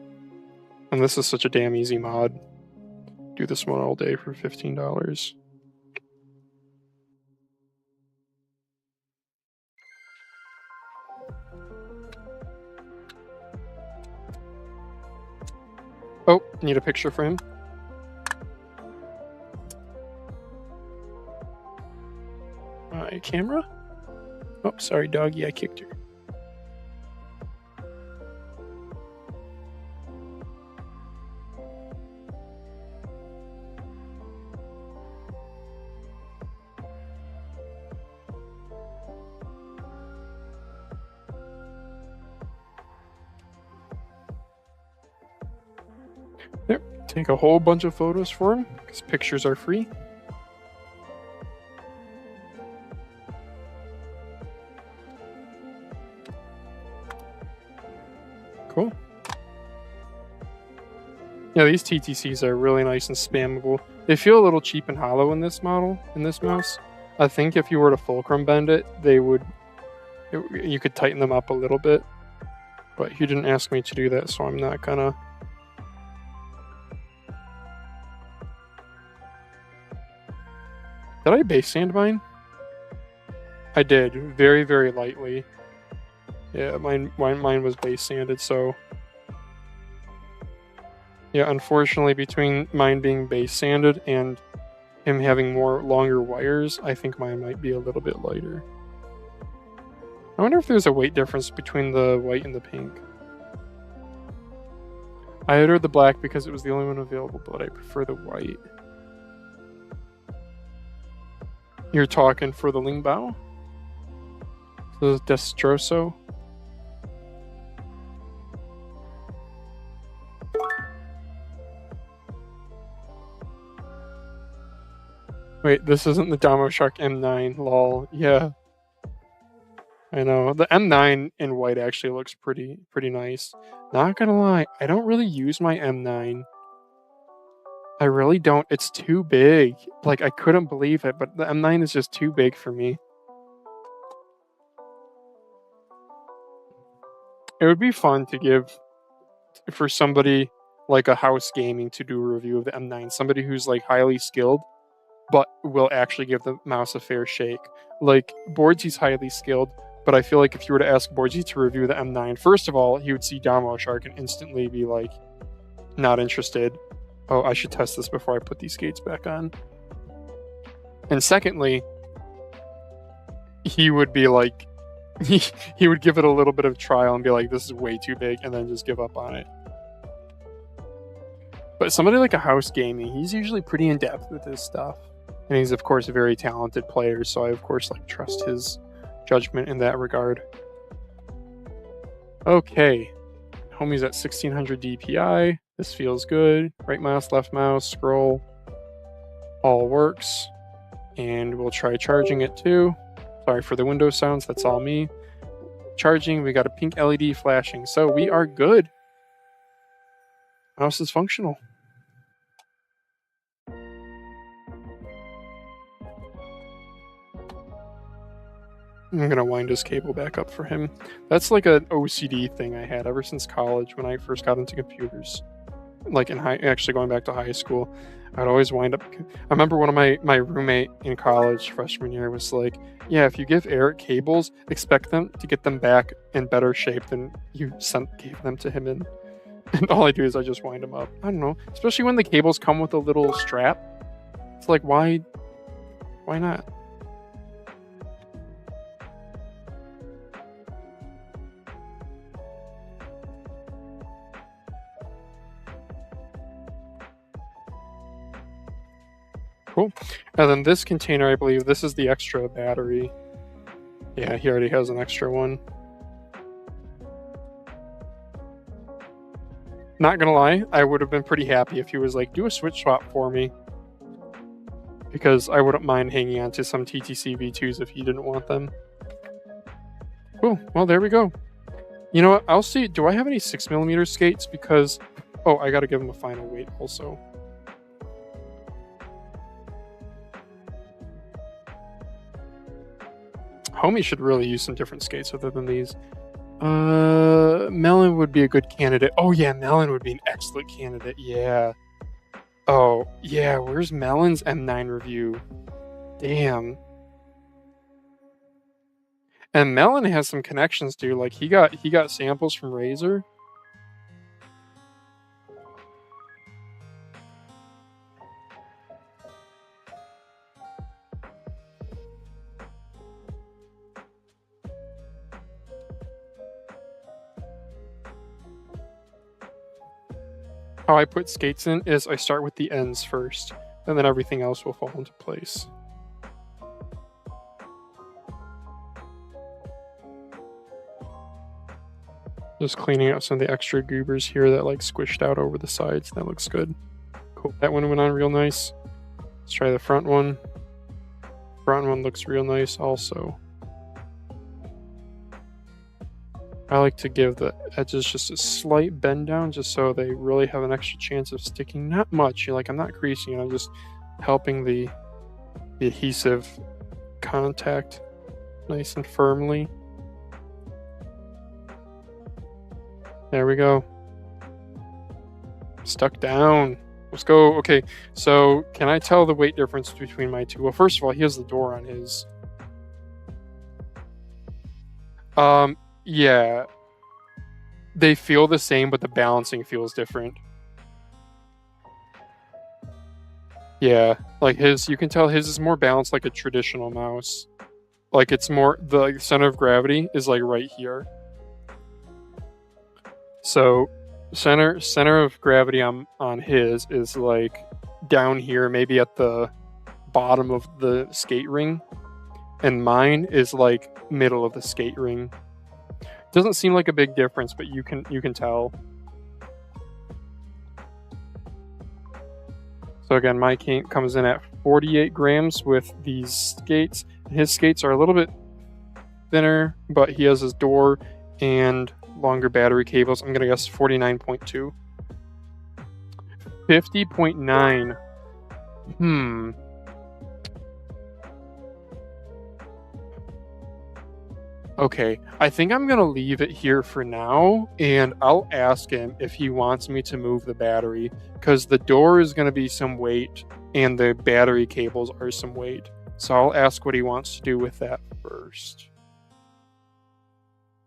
A: And this is such a damn easy mod. Do this one all day for $15. Oh, need a picture for him. My camera? Oh, sorry, doggy, I kicked her. Take a whole bunch of photos for him, because pictures are free. Cool. Yeah, these TTCs are really nice and spammable. They feel a little cheap and hollow in this model, in this mouse. I think if you were to fulcrum bend it, you could tighten them up a little bit. But he didn't ask me to do that, so I'm not gonna. Did I base sand mine? I did, very, very lightly. Yeah, mine was base sanded, so... Yeah, unfortunately, between mine being base sanded and him having longer wires, I think mine might be a little bit lighter. I wonder if there's a weight difference between the white and the pink. I ordered the black because it was the only one available, but I prefer the white. You're talking for the Lingbao? The Destroso? Wait, this isn't the Damo Shark M9, lol. Yeah. I know. The M9 in white actually looks pretty nice. Not gonna lie, I don't really use my M9. I really don't. It's too big. Like, I couldn't believe it, but the M9 is just too big for me. It would be fun to give for somebody like a house gaming to do a review of the M9. Somebody who's like highly skilled, but will actually give the mouse a fair shake. Like, Boardsy's highly skilled, but I feel like if you were to ask Boardsy to review the M9, first of all, he would see Damo Shark and instantly be like, not interested. Oh, I should test this before I put these skates back on. And secondly, he would be like, he would give it a little bit of trial and be like, this is way too big, and then just give up on it. But somebody like a house gaming, he's usually pretty in depth with his stuff. And he's, of course, a very talented player, so I, of course, like trust his judgment in that regard. Okay. Homie's at 1600 DPI. This feels good. Right mouse, left mouse, scroll. All works. And we'll try charging it too. Sorry for the window sounds, that's all me. Charging, we got a pink LED flashing, so we are good. Mouse is functional. I'm gonna wind his cable back up for him. That's like an OCD thing I had ever since college when I first got into computers. Like actually going back to high school, I'd always wind up. I remember one of my roommate in college freshman year was like, "Yeah, if you give Eric cables, expect them to get them back in better shape than you gave them to him in." And all I do is I just wind them up. I don't know, especially when the cables come with a little strap. It's like, why not? Cool. And then this container, I believe this is the extra battery. Yeah, he already has an extra one. Not gonna lie, I would have been pretty happy if he was like, do a switch swap for me. Because I wouldn't mind hanging on to some TTC V2s if he didn't want them. Cool, well there we go. You know what, I'll see, do I have any 6mm skates? Because, oh, I gotta give him a final weight also. Homie should really use some different skates other than these. Melon would be a good candidate. Oh yeah, Melon would be an excellent candidate. Yeah. Oh yeah, where's Melon's M9 review? Damn. And Melon has some connections too. Like he got samples from Razer. How I put skates in is I start with the ends first, and then everything else will fall into place. Just cleaning out some of the extra goobers here that like squished out over the sides. That looks good. Cool. That one went on real nice. Let's try the front one. Front one looks real nice also. I like to give the edges just a slight bend down just so they really have an extra chance of sticking. Not much. Like, I'm not creasing it. I'm just helping the adhesive contact nice and firmly. There we go. Stuck down. Let's go. Okay, so can I tell the weight difference between my two? Well, first of all, he has the door on his. Yeah. They feel the same, but the balancing feels different. Yeah, like his, you can tell his is more balanced like a traditional mouse. Like, it's more, the center of gravity is like right here. So center of gravity on his is like down here, maybe at the bottom of the skate ring, and mine is like middle of the skate ring. Doesn't seem like a big difference, but you can tell. So again, my cane comes in at 48 grams with these skates. His skates are a little bit thinner, but he has his door and longer battery cables. I'm gonna guess 49.2. 50.9. Okay, I think I'm gonna leave it here for now, and I'll ask him if he wants me to move the battery, because the door is gonna be some weight and the battery cables are some weight. So I'll ask what he wants to do with that first.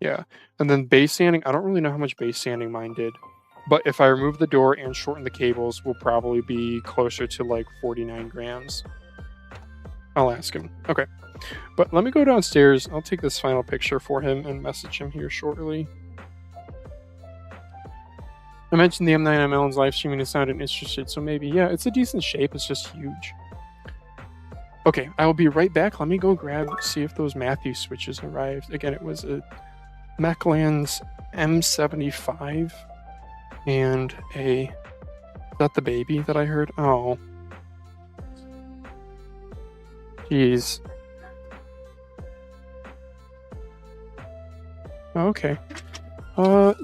A: Yeah, and then base sanding, I don't really know how much base sanding mine did, but if I remove the door and shorten the cables, we'll probably be closer to like 49 grams. I'll ask him. Okay. But let me go downstairs. I'll take this final picture for him and message him here shortly. I mentioned the M9 Melon's live streaming and sounded interested, so maybe, yeah, it's a decent shape. It's just huge. Okay, I will be right back. Let me go see if those Matthew switches arrived. Again, it was a Mechland's M75 and is that the baby that I heard? Oh. Jeez. Okay.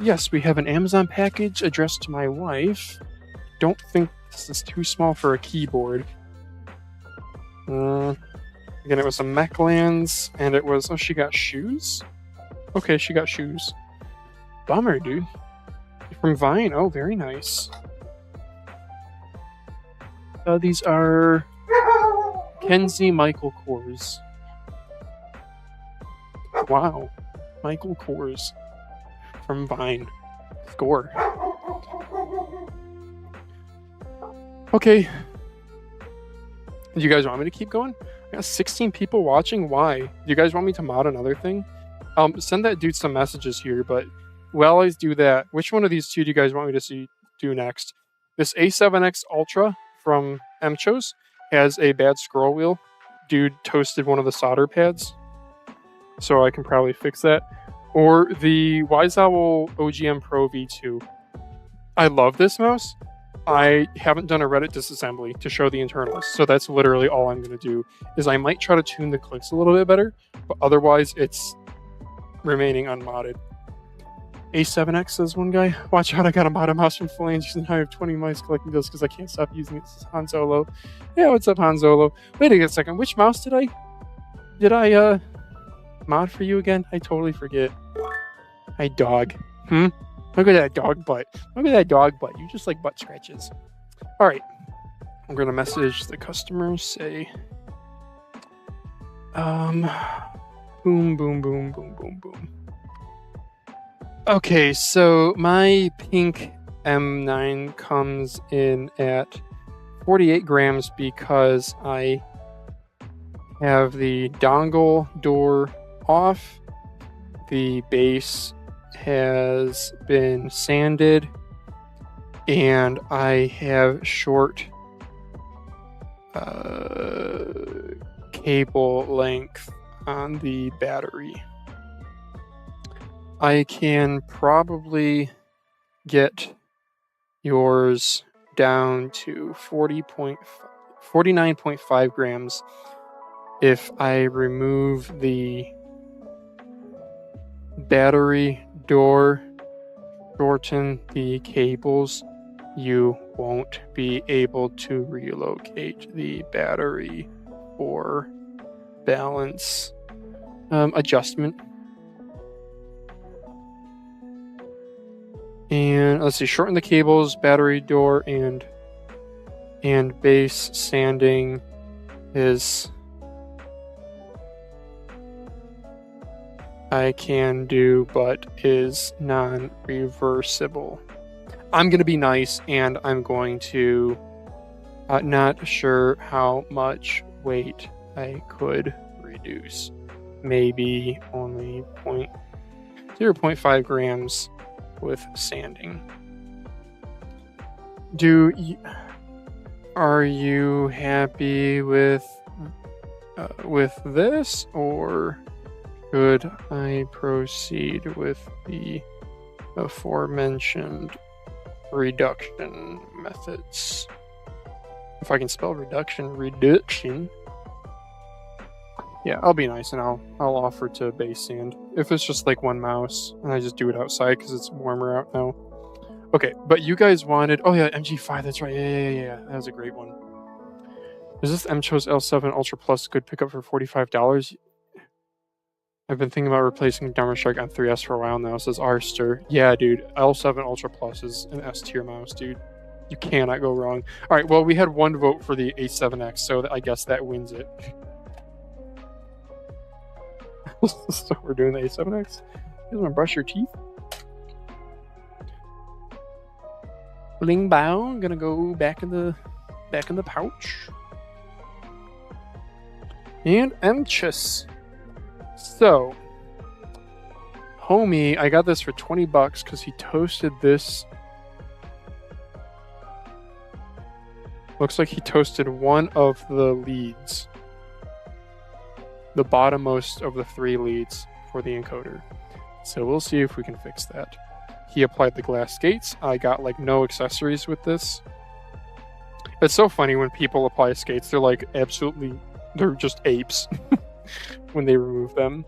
A: Yes, we have an Amazon package addressed to my wife. Don't think this is too small for a keyboard. Again, it was a Mechland's, and it was... Oh, she got shoes? Okay, she got shoes. Bummer, dude. From Vine. Oh, very nice. These are Kenzie Michael Kors. Wow. Michael Kors from Vine. Score. Okay. Do you guys want me to keep going? I got 16 people watching. Why? Do you guys want me to mod another thing? Send that dude some messages here, but while I do that, which one of these two do you guys want me to do next? This A7X Ultra from Mchos has a bad scroll wheel. Dude toasted one of the solder pads, so I can probably fix that. Or the Wise Owl OGM Pro V2. I love this mouse. I haven't done a Reddit disassembly to show the internals, so that's literally all I'm going to do. Is I might try to tune the clicks a little bit better, but otherwise it's remaining unmodded. A7X says one guy. Watch out, I got a modded mouse from Phalanges and I have 20 mice collecting those because I can't stop using it. This is Han Solo. Yeah, what's up, Han Solo? Wait a second, which mouse did I mod for you again? I totally forget. Hey, dog. Look at that dog butt. Look at that dog butt. You just like butt scratches. All right. I'm going to message the customer, say, boom, boom, boom, boom, boom, boom. Okay, so my pink M9 comes in at 48 grams because I have the dongle door off. The base has been sanded, and I have short cable length on the battery. I can probably get yours down to 49.5 grams. If I remove the battery door, shorten the cables, you won't be able to relocate the battery for balance adjustment. And let's see, shorten the cables, battery door, and base sanding is I can do, but is non-reversible. I'm going to be nice, and I'm going to not sure how much weight I could reduce. Maybe only 0.5 grams with sanding. Are you happy with this, or should I proceed with the aforementioned reduction methods? If I can spell reduction. Yeah, I'll be nice and I'll offer to base sand. If it's just like one mouse and I just do it outside because it's warmer out now. Okay, but you guys wanted... Oh yeah, MG5, that's right. Yeah. That was a great one. Is this MCHO's L7 Ultra Plus good pickup for $45? I've been thinking about replacing Dumber Strike on 3S for a while now, says Arster. Yeah, dude, L7 Ultra Plus is an S tier mouse, dude. You cannot go wrong. Alright, well, we had one vote for the A7X, so I guess that wins it. So we're doing the A7X. You want to brush your teeth? Lingbao, gonna go back in the pouch. And MCHOs. So, homie, I got this for $20 because he toasted this. Looks like he toasted one of the leads. The bottommost of the 3 leads for the encoder. So we'll see if we can fix that. He applied the glass skates. I got like no accessories with this. It's so funny when people apply skates. They're like they're just apes when they remove them.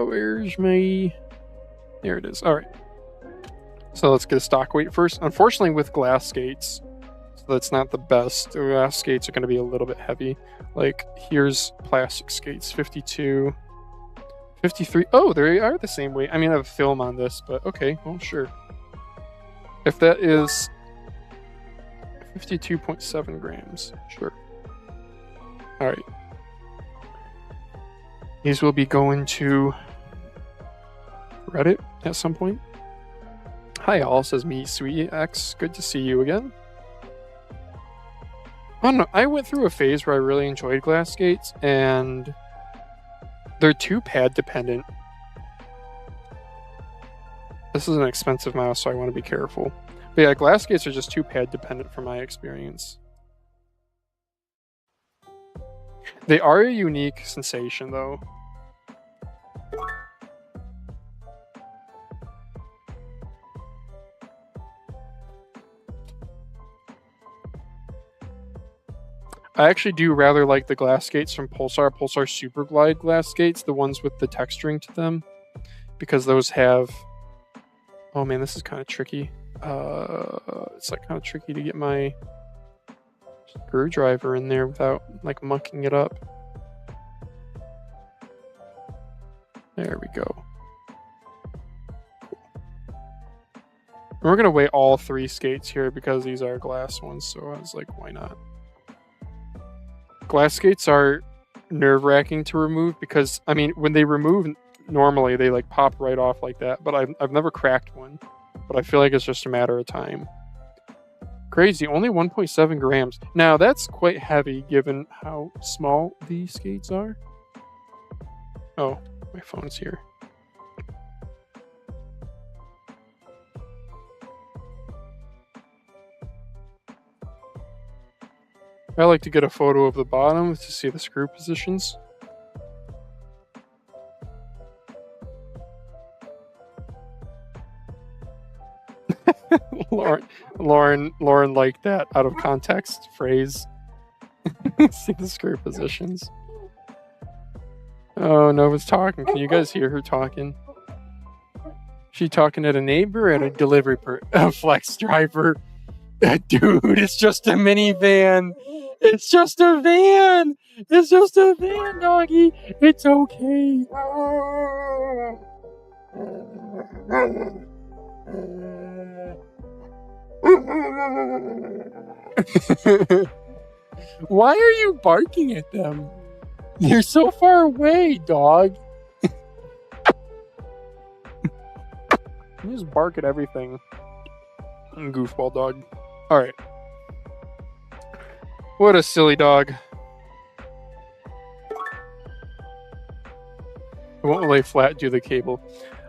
A: Where's my... There it is. All right. So let's get a stock weight first. Unfortunately, with glass skates, so that's not the best. The glass skates are going to be a little bit heavy. Like, here's plastic skates, 52, 53. Oh, they are the same weight. I mean, I have film on this, but okay, well, sure. If that is 52.7 grams, sure. All right. These will be going to Reddit at some point. Hi, all, says me, Sweet X. Good to see you again. I don't know. I went through a phase where I really enjoyed glass skates, and they're too pad dependent. This is an expensive mouse, so I want to be careful. But yeah, glass skates are just too pad dependent from my experience. They are a unique sensation, though. I actually do rather like the glass skates from Pulsar Super Glide glass skates, the ones with the texturing to them, because those have... Oh man, this is kind of tricky. It's like kind of tricky to get my screwdriver in there without like mucking it up. There we go. We're gonna weigh all 3 skates here because these are glass ones, so I was like, why not? Glass skates are nerve-wracking to remove because, I mean, when they remove normally, they like pop right off like that, but I've never cracked one, but I feel like it's just a matter of time. Crazy, only 1.7 grams. Now, that's quite heavy given how small these skates are. Oh, my phone's here. I like to get a photo of the bottom to see the screw positions. Lauren liked that out of context phrase. See the screw positions. Oh, Nova's talking. Can you guys hear her talking? She talking at a neighbor, at a delivery flex driver. Dude, it's just a minivan. It's just a van. It's just a van, doggy. It's okay. Why are you barking at them? You're so far away, dog. You just bark at everything. Goofball dog. Alright. What a silly dog. It won't lay flat due to the cable.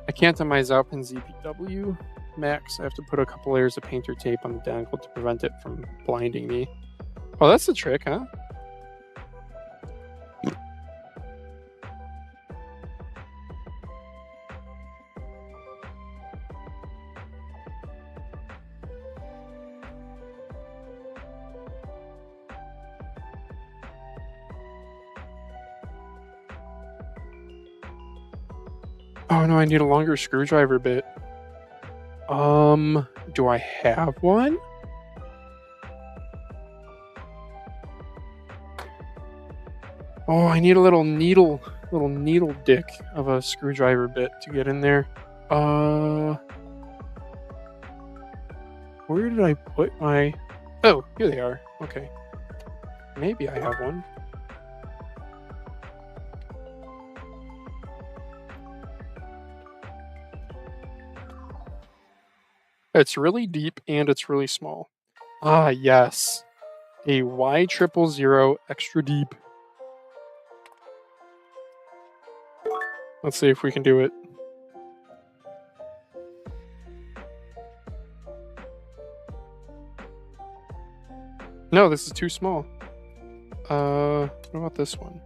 A: I can't on my Zalpin ZPW Max. I have to put a couple layers of painter tape on the dongle to prevent it from blinding me. Oh, that's the trick, huh? Oh no, I need a longer screwdriver bit. Do I have one? Oh, I need a little needle dick of a screwdriver bit to get in there. Where did I put my... Oh, here they are. Okay. Maybe I have one. It's really deep and it's really small. Ah, yes. A Y000 extra deep. Let's see if we can do it. No, this is too small. What about this one?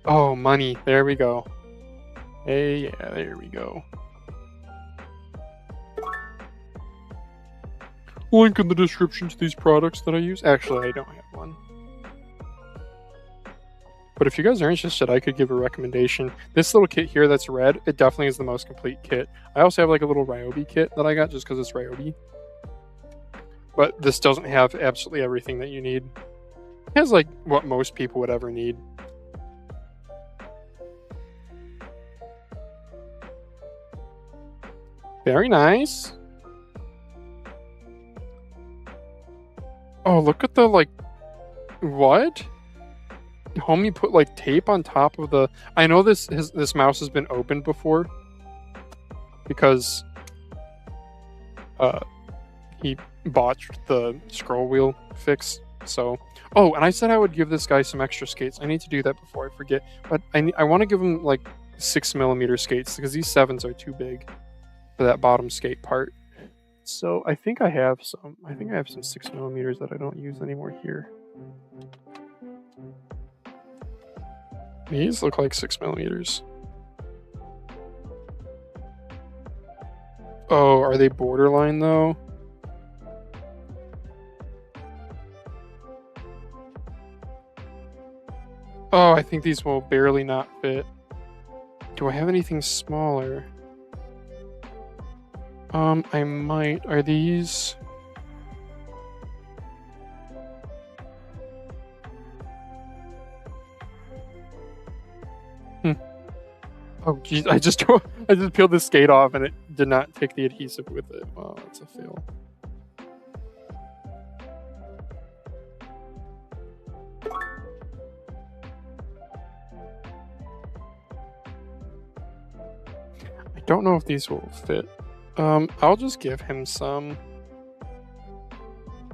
A: Oh, money. There we go. Hey, yeah, there we go. Link in the description to these products that I use. Actually, I don't have one. But if you guys are interested, I could give a recommendation. This little kit here that's red, it definitely is the most complete kit. I also have like a little Ryobi kit that I got just because it's Ryobi. But this doesn't have absolutely everything that you need. It has like what most people would ever need. Very nice. Oh, look at the, like... What? Homie put, like, tape on top of the... I know this mouse has been opened before. Because... he botched the scroll wheel fix, so... Oh, and I said I would give this guy some extra skates. I need to do that before I forget. But I want to give him, like, 6mm skates, because these 7s are too big for that bottom skate part. So I think I have some. I think I have some 6mm that I don't use anymore here. These look like 6mm. Oh, are they borderline though? Oh, I think these will barely not fit. Do I have anything smaller? I might. Are these... Oh, geez, I just peeled the skate off and it did not take the adhesive with it. Wow, that's a fail. I don't know if these will fit. I'll just give him some.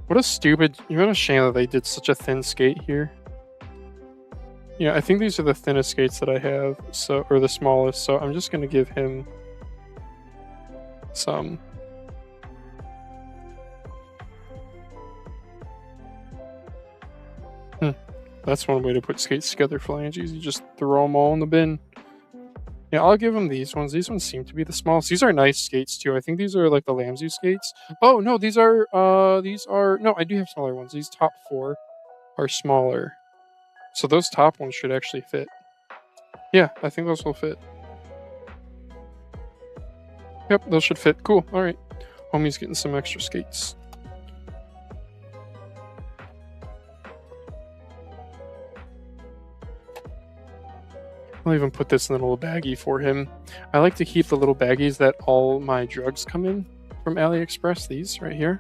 A: What a stupid... What a shame that they did such a thin skate here. Yeah, I think these are the thinnest skates that I have, so, or the smallest, so I'm just gonna give him some. That's one way to put skates together, phalanges. You just throw them all in the bin. Yeah, I'll give him these ones. These ones seem to be the smallest. These are nice skates too. I think these are like the Lamzu skates. Oh no, these are no, I do have smaller ones. These top 4 are smaller. So those top ones should actually fit. Yeah, I think those will fit. Yep, those should fit. Cool. All right. Homie's getting some extra skates. I'll even put this in a little baggie for him. I like to keep the little baggies that all my drugs come in from AliExpress. These right here.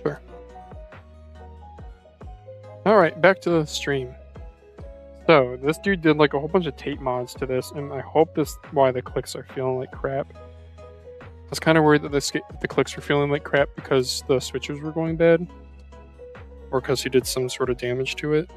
A: Sure. All right, back to the stream. So this dude did like a whole bunch of tape mods to this, and I hope this is why the clicks are feeling like crap. I was kind of worried that the clicks were feeling like crap because the switches were going bad, or because he did some sort of damage to it.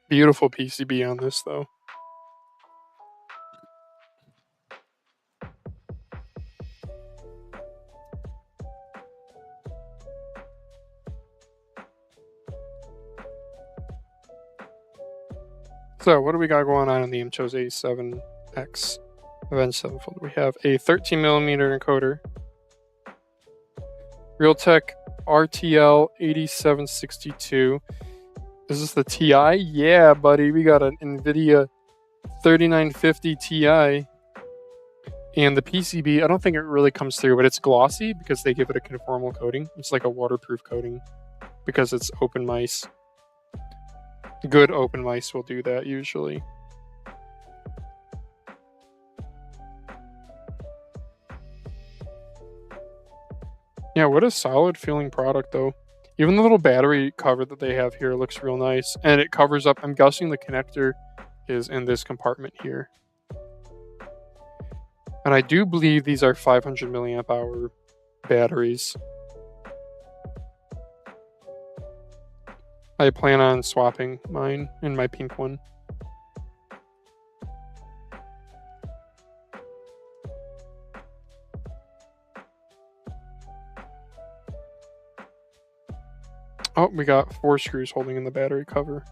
A: Beautiful PCB on this though. So what do we got going on in the MCHO's A7X Avenge 7-fold? We have a 13mm encoder, Realtek RTL 8762. Is this the TI? Yeah, buddy. We got an NVIDIA 3950 Ti. And the PCB, I don't think it really comes through, but it's glossy because they give it a conformal coating. It's like a waterproof coating because it's open mice. Good open mice will do that usually. Yeah, what a solid feeling product though. Even the little battery cover that they have here looks real nice. And it covers up, I'm guessing the connector is in this compartment here. And I do believe these are 500 milliamp hour batteries. I plan on swapping mine and my pink one. Oh, we got 4 screws holding in the battery cover.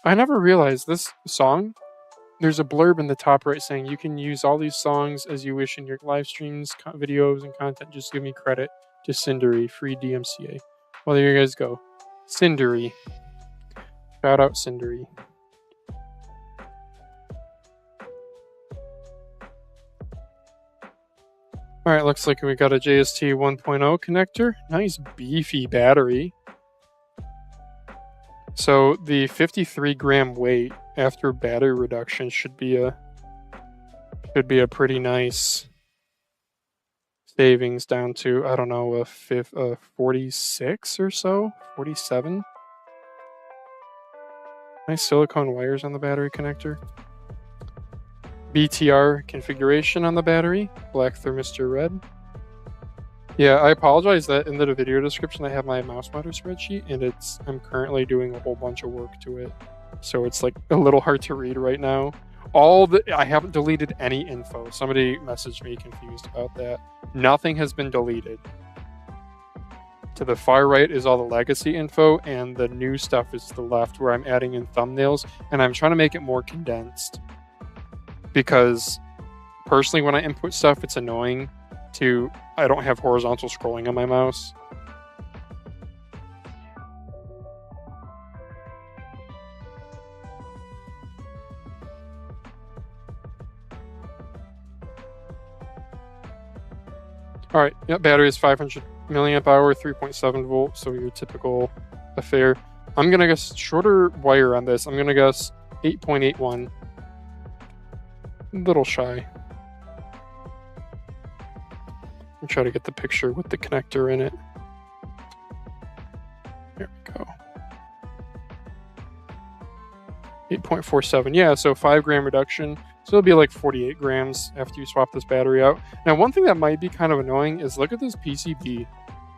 A: I never realized this song, there's a blurb in the top right saying you can use all these songs as you wish in your live streams, videos, and content. Just give me credit to Cindery, free DMCA. Well, there you guys go. Cindery. Shout out Cindery. Alright, looks like we got a JST 1.0 connector. Nice beefy battery. So the 53 gram weight after battery reduction should be a pretty nice savings down to, I don't know, a 46 or so, 47. Nice silicone wires on the battery connector. BTR configuration on the battery, black thermistor red. Yeah, I apologize that in the video description I have my mouse motor spreadsheet, and I'm currently doing a whole bunch of work to it, so it's like a little hard to read right now. I haven't deleted any info. Somebody messaged me confused about that. Nothing has been deleted. To the far right is all the legacy info, and the new stuff is to the left where I'm adding in thumbnails, and I'm trying to make it more condensed. Because personally, when I input stuff, it's annoying I don't have horizontal scrolling on my mouse. All right, yeah, battery is 500 milliamp hour, 3.7 volt, so your typical affair. I'm gonna guess shorter wire on this. I'm gonna guess 8.81. A little shy. I'll try to get the picture with the connector in it. There we go. 8.47. Yeah, so 5 gram reduction. So it'll be like 48 grams after you swap this battery out. Now, one thing that might be kind of annoying is look at this PCB.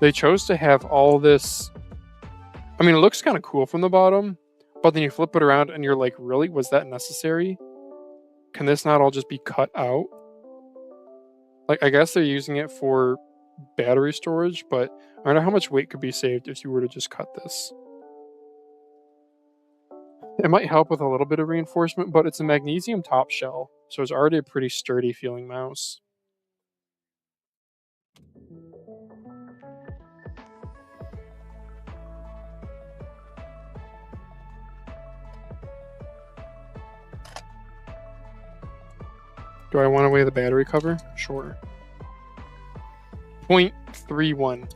A: They chose to have all this. I mean, it looks kind of cool from the bottom, but then you flip it around and you're like, really? Was that necessary? Can this not all just be cut out? Like, I guess they're using it for battery storage, but I don't know how much weight could be saved if you were to just cut this. It might help with a little bit of reinforcement, but it's a magnesium top shell, so it's already a pretty sturdy feeling mouse. Do I want to weigh the battery cover? Sure. 0.31.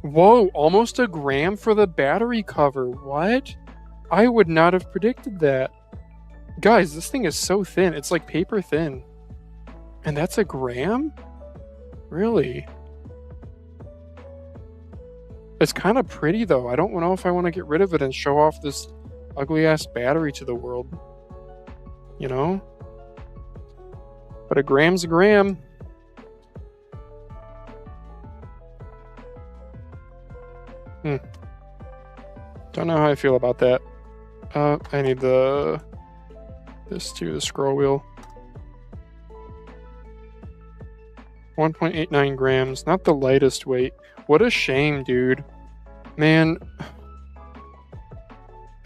A: Whoa, almost a gram for the battery cover. What? I would not have predicted that. Guys, this thing is so thin. It's like paper thin. And that's a gram? Really? It's kind of pretty, though. I don't know if I want to get rid of it and show off this ugly-ass battery to the world. You know? But a gram's a gram. Don't know how I feel about that. I need this too, the scroll wheel. 1.89 grams, not the lightest weight. What a shame, dude. Man,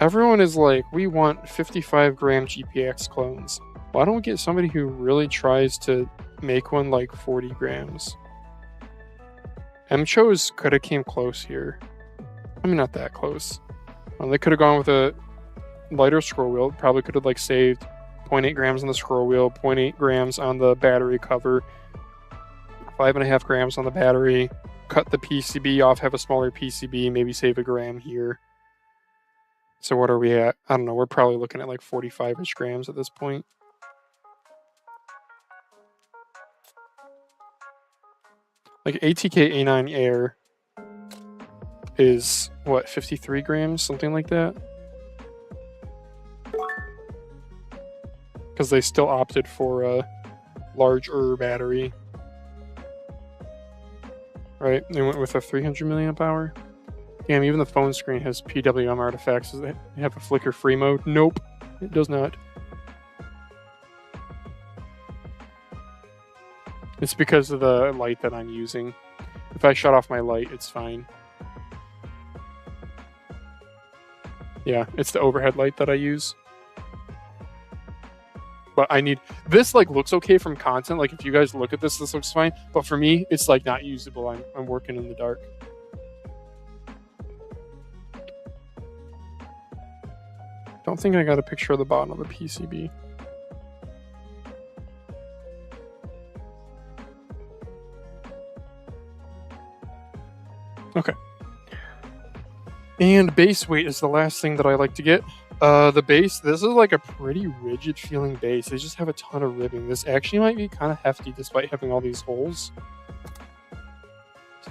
A: everyone is like, we want 55 gram GPX clones. Why don't we get somebody who really tries to make one like 40 grams? M-Chose could have came close here. I mean, not that close. They could have gone with a lighter scroll wheel. Probably could have like saved 0.8 grams on the scroll wheel, 0.8 grams on the battery cover, 5.5 grams on the battery, cut the PCB off, have a smaller PCB, maybe save a gram here. So what are we at? I don't know. We're probably looking at like 45-ish grams at this point. Like ATK A9 Air is, what, 53 grams? Something like that? Because they still opted for a larger battery. Right? They went with a 300 milliamp hour. Damn, even the phone screen has PWM artifacts. Does it have a flicker free mode? Nope, it does not. It's because of the light that I'm using. If I shut off my light, it's fine. Yeah, it's the overhead light that I use. But I need... This, like, looks okay from content. Like, if you guys look at this, this looks fine. But for me, it's, like, not usable. I'm working in the dark. Don't think I got a picture of the bottom of the PCB. Okay. And base weight is the last thing that I like to get. The base, this is like a pretty rigid feeling base. They just have a ton of ribbing. This actually might be kind of hefty despite having all these holes.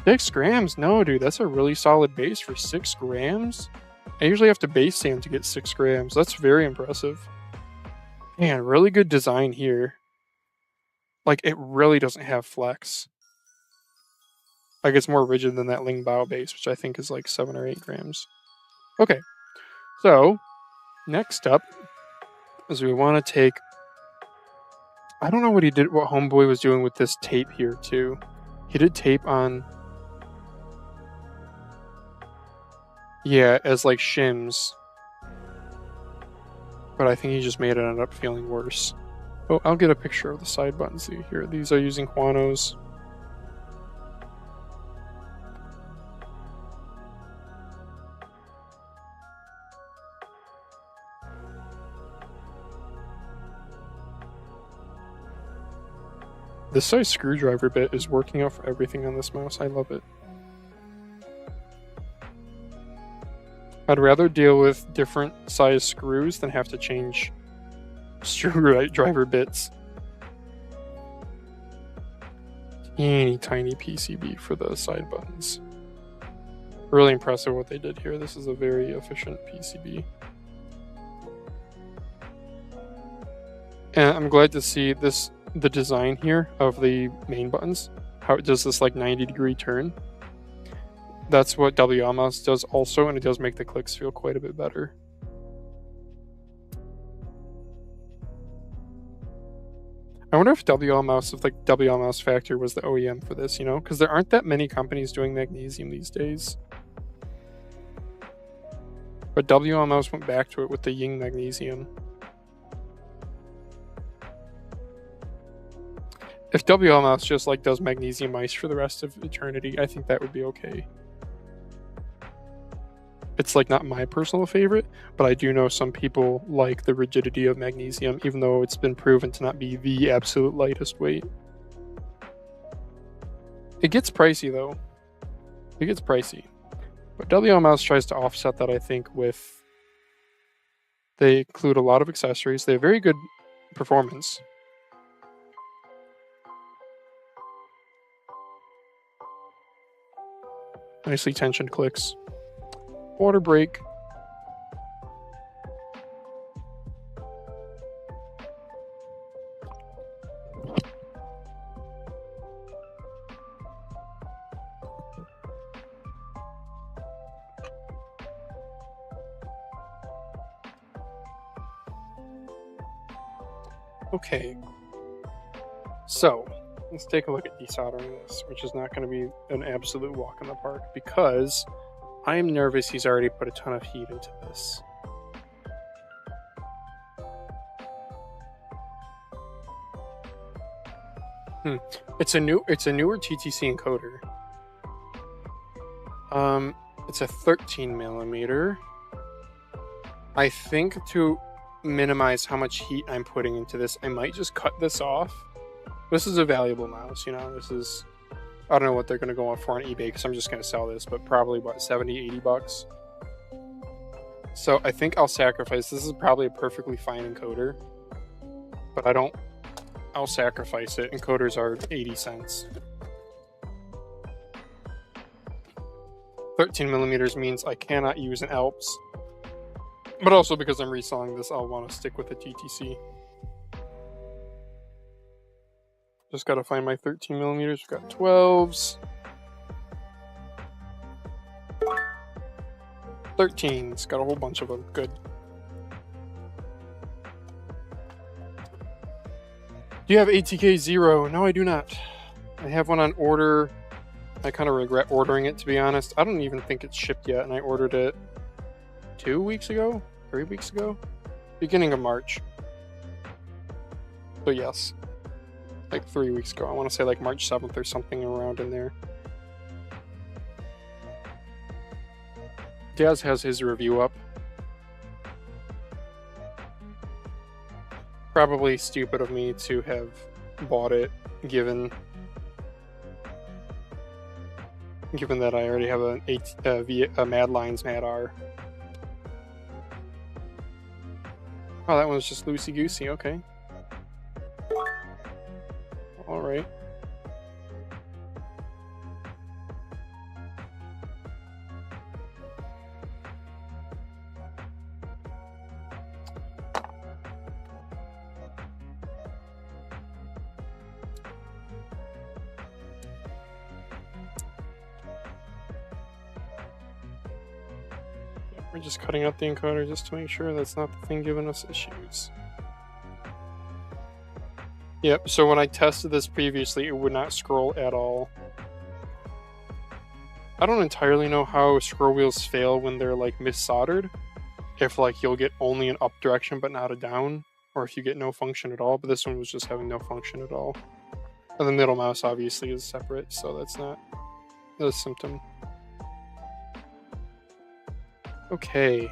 A: 6 grams? No, dude, that's a really solid base for 6 grams. I usually have to base sand to get 6 grams. That's very impressive. Man, really good design here. Like, it really doesn't have flex. Like, it's more rigid than that Lingbao base, which I think is like 7 or 8 grams. Okay, so next up is we want to take... I don't know what Homeboy was doing with this tape here, too. He did tape on... Yeah, as like shims. But I think he just made it end up feeling worse. Oh, I'll get a picture of the side buttons here. These are using Huano's. This size screwdriver bit is working out for everything on this mouse. I love it. I'd rather deal with different size screws than have to change screwdriver bits. Teeny tiny PCB for the side buttons. Really impressive what they did here. This is a very efficient PCB. And I'm glad to see the design here of the main buttons, how it does this like 90-degree turn. That's what WL mouse does also, and it does make the clicks feel quite a bit better. I wonder if WL mouse, if like WL mouse Factory was the OEM for this, you know, because there aren't that many companies doing magnesium these days. But WL mouse went back to it with the Ying magnesium. If WL mouse just like does magnesium mice for the rest of eternity, I think that would be okay. It's like not my personal favorite, but I do know some people like the rigidity of magnesium, even though it's been proven to not be the absolute lightest weight. It gets pricey though. It gets pricey. But WL mouse tries to offset that, I think, with they include a lot of accessories. They have very good performance. Nicely tensioned clicks. Water break. Okay. So, let's take a look at desoldering this, which is not going to be an absolute walk in the park because I am nervous he's already put a ton of heat into this. It's a newer TTC encoder. It's a 13 millimeter. I think to minimize how much heat I'm putting into this, I might just cut this off. This is a valuable mouse, you know. This is, I don't know what they're going to go for on eBay because I'm just going to sell this, but probably about 70, 80 bucks. So I think I'll sacrifice. This is probably a perfectly fine encoder, but I'll sacrifice it. Encoders are 80 cents. 13 millimeters means I cannot use an Alps, but also because I'm reselling this, I'll want to stick with the TTC. Just got to find my 13 millimeters. We've got 12s. 13s. Got a whole bunch of them. Good. Do you have ATK 0? No, I do not. I have one on order. I kind of regret ordering it, to be honest. I don't even think it's shipped yet, and I ordered it 2 weeks ago? 3 weeks ago? Beginning of March. So yes. Like 3 weeks ago. I want to say like March 7th or something around in there. Daz has his review up. Probably stupid of me to have bought it, given that I already have a Madlines Mad R. Oh, that one was just loosey-goosey, okay. Alright. We're just cutting out the encoder just to make sure that's not the thing giving us issues. Yep, so when I tested this previously, it would not scroll at all. I don't entirely know how scroll wheels fail when they're like mis-soldered. If like you'll get only an up direction but not a down, or if you get no function at all, but this one was just having no function at all. And the middle mouse obviously is separate, so that's not a symptom. Okay.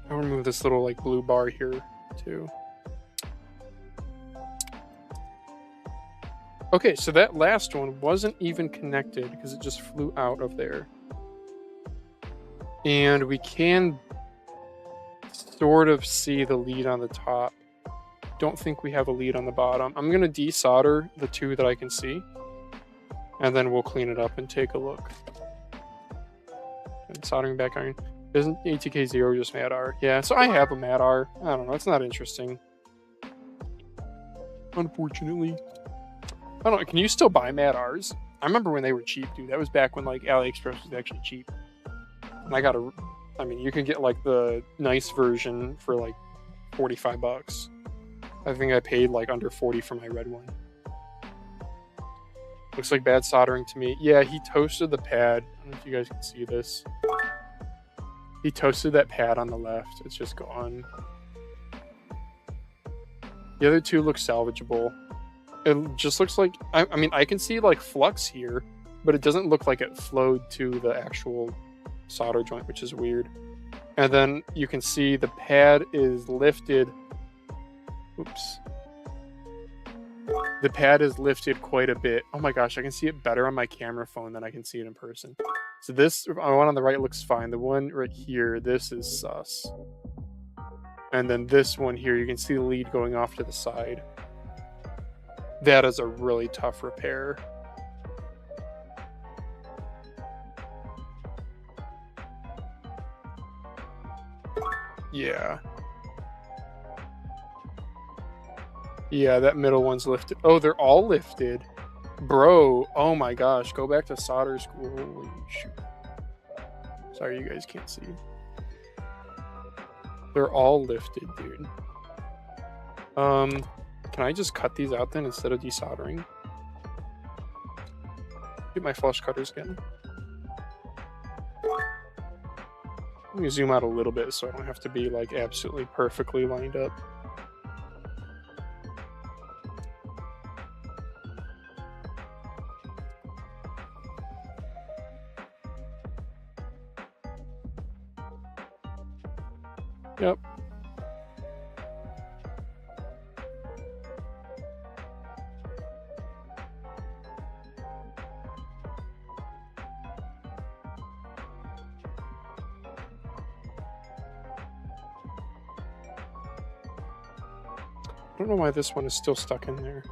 A: I'll remove this little like blue bar here too. Okay, so that last one wasn't even connected because it just flew out of there. And we can sort of see the lead on the top. Don't think we have a lead on the bottom. I'm going to desolder the two that I can see, and then we'll clean it up and take a look. And soldering back iron. Isn't ATK0 just MAD-R? Yeah, so I have a MAD-R. I don't know, it's not interesting. Unfortunately. I don't know, can you still buy MAD-Rs? I remember when they were cheap, dude. That was back when like AliExpress was actually cheap. And I mean, you can get like the nice version for like 45 bucks. I think I paid like under 40 for my red one. Looks like bad soldering to me. Yeah, he toasted the pad. I don't know if you guys can see this. He toasted that pad on the left. It's just gone. The other two look salvageable. It just looks like... I mean, I can see like flux here, but it doesn't look like it flowed to the actual solder joint, which is weird. And then you can see the pad is lifted. Oops. The pad is lifted quite a bit. Oh my gosh, I can see it better on my camera phone than I can see it in person. So this one on the right looks fine. The one right here, this is sus. And then this one here, you can see the lead going off to the side. That is a really tough repair. Yeah. Yeah, that middle one's lifted. Oh, they're all lifted. Bro, oh my gosh. Go back to solder school. Holy shoot. Sorry, you guys can't see. They're all lifted, dude. Can I just cut these out then instead of desoldering? Get my flush cutters again. Let me zoom out a little bit so I don't have to be like absolutely perfectly lined up. Yep. I don't know why this one is still stuck in there.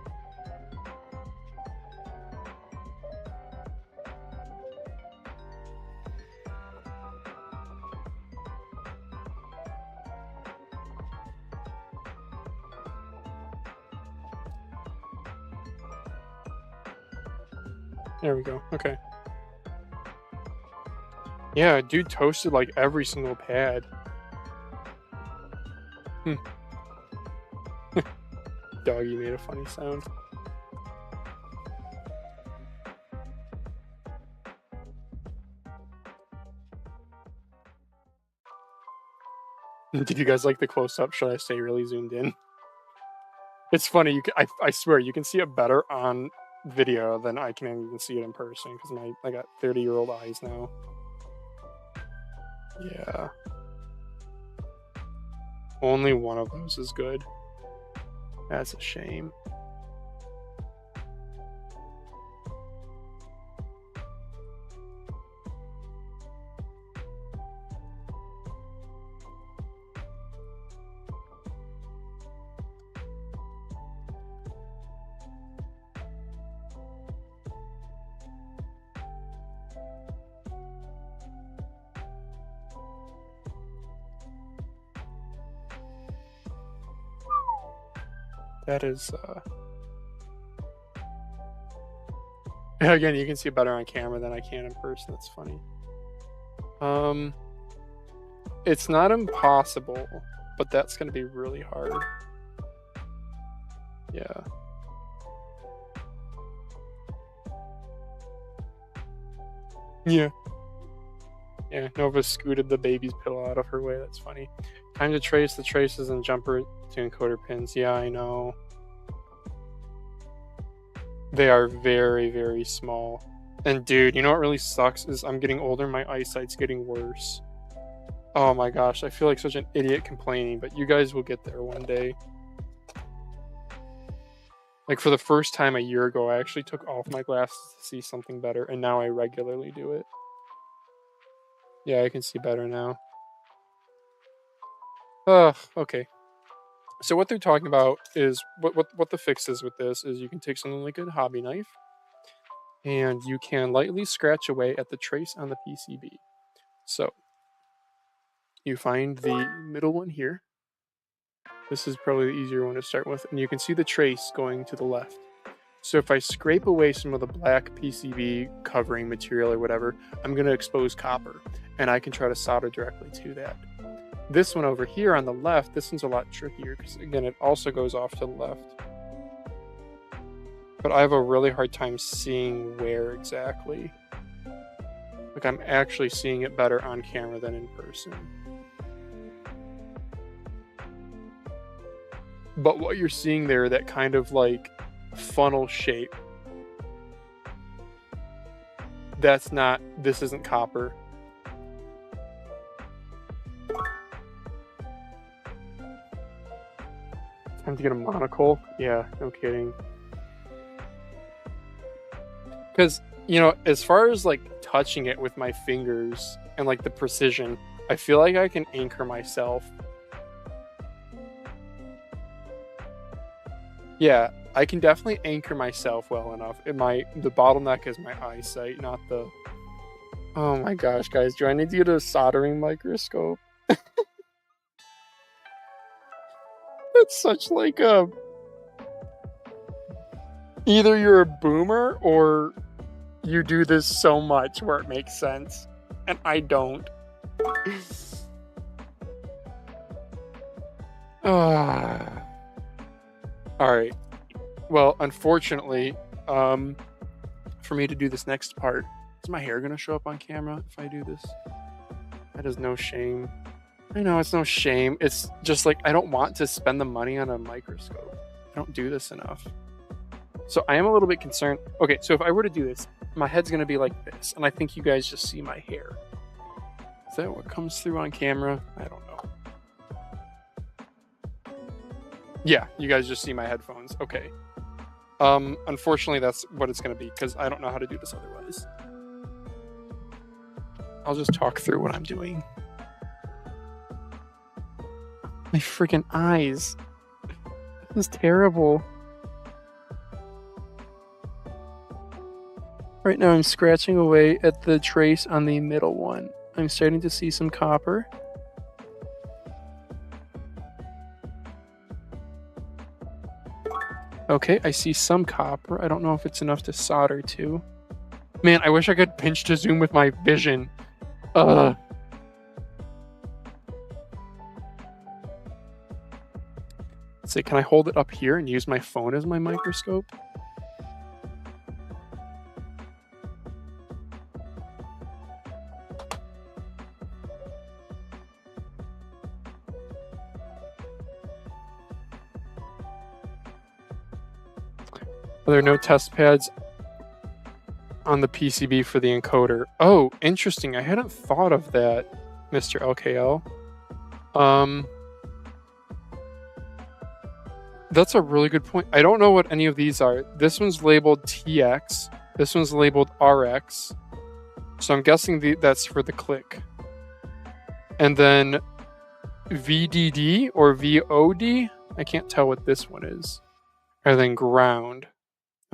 A: There we go. Okay. Yeah, dude toasted like every single pad. Doggy made a funny sound. Did you guys like the close-up? Should I stay really zoomed in? It's funny. You can, I swear you can see it better on video than I can even see it in person because I got 30-year-old eyes now. Yeah. Only one of those is good. That's a shame. That is, again, you can see better on camera than I can in person. That's funny. It's not impossible, but that's going to be really hard. Yeah. Yeah. Yeah, Nova scooted the baby's pillow out of her way. That's funny. Time to trace the traces and jumper to encoder pins. Yeah, I know. They are very, very small. And dude, you know what really sucks is I'm getting older, my eyesight's getting worse. Oh my gosh, I feel like such an idiot complaining, but you guys will get there one day. Like for the first time a year ago, I actually took off my glasses to see something better, and now I regularly do it. Yeah, I can see better now. Okay. So what they're talking about is what the fix is with this is you can take something like a hobby knife and you can lightly scratch away at the trace on the PCB. So you find the middle one here. This is probably the easier one to start with, and you can see the trace going to the left. So if I scrape away some of the black PCB covering material or whatever, I'm going to expose copper, and I can try to solder directly to that. This one over here on the left, this one's a lot trickier because, again, it also goes off to the left. But I have a really hard time seeing where exactly. Like, I'm actually seeing it better on camera than in person. But what you're seeing there, that kind of like funnel shape, this isn't copper. Time to get a monocle? Yeah, no kidding. Because, you know, as far as like touching it with my fingers and like the precision, I feel like I can anchor myself. Yeah, I can definitely anchor myself well enough. The bottleneck is my eyesight, not the... Oh my gosh, guys, do I need to get a soldering microscope? It's such like a... Either you're a boomer or you do this so much where it makes sense. And I don't. Alright. Well, unfortunately, for me to do this next part, is my hair going to show up on camera if I do this? That is no shame. I know, it's no shame. It's just like, I don't want to spend the money on a microscope. I don't do this enough. So I am a little bit concerned. Okay, so if I were to do this, my head's going to be like this, and I think you guys just see my hair. Is that what comes through on camera? I don't know. Yeah, you guys just see my headphones. Okay. Unfortunately, that's what it's going to be, because I don't know how to do this otherwise. I'll just talk through what I'm doing. My freaking eyes. This is terrible. Right now I'm scratching away at the trace on the middle one. I'm starting to see some copper. Okay, I see some copper. I don't know if it's enough to solder to. Man, I wish I could pinch to zoom with my vision. Let's see, can I hold it up here and use my phone as my microscope? Are there no test pads on the PCB for the encoder? Oh, interesting. I hadn't thought of that, Mr. LKL. That's a really good point. I don't know what any of these are. This one's labeled TX. This one's labeled RX. So I'm guessing that's for the click. And then VDD or VOD? I can't tell what this one is. And then ground.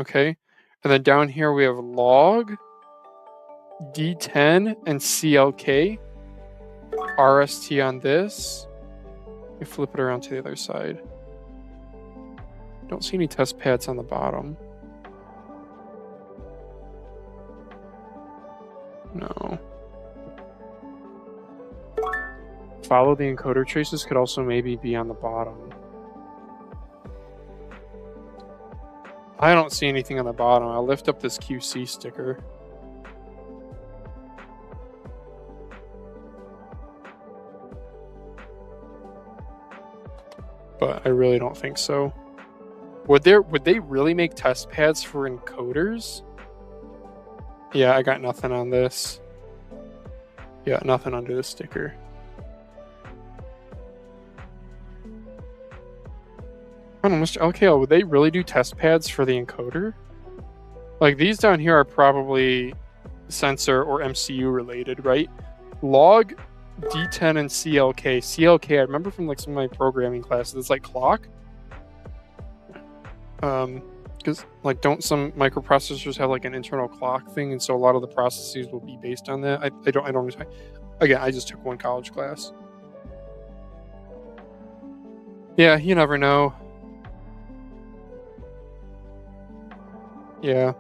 A: Okay. And then down here we have log, D10, and CLK. RST on this. Let me flip it around to the other side. Don't see any test pads on the bottom. No. Follow the encoder traces could also maybe be on the bottom. I don't see anything on the bottom. I'll lift up this QC sticker. But I really don't think so. Would they really make test pads for encoders? Yeah, I got nothing on this. Yeah, nothing under the sticker. I don't know, Mr. LKL, would they really do test pads for the encoder? Like, these down here are probably sensor or MCU related, right? Log, D10, and CLK. CLK, I remember from like some of my programming classes, it's like clock. Because like, don't some microprocessors have like an internal clock thing, and so a lot of the processes will be based on that. I don't understand. Again, I just took one college class. Yeah, you never know. Yeah.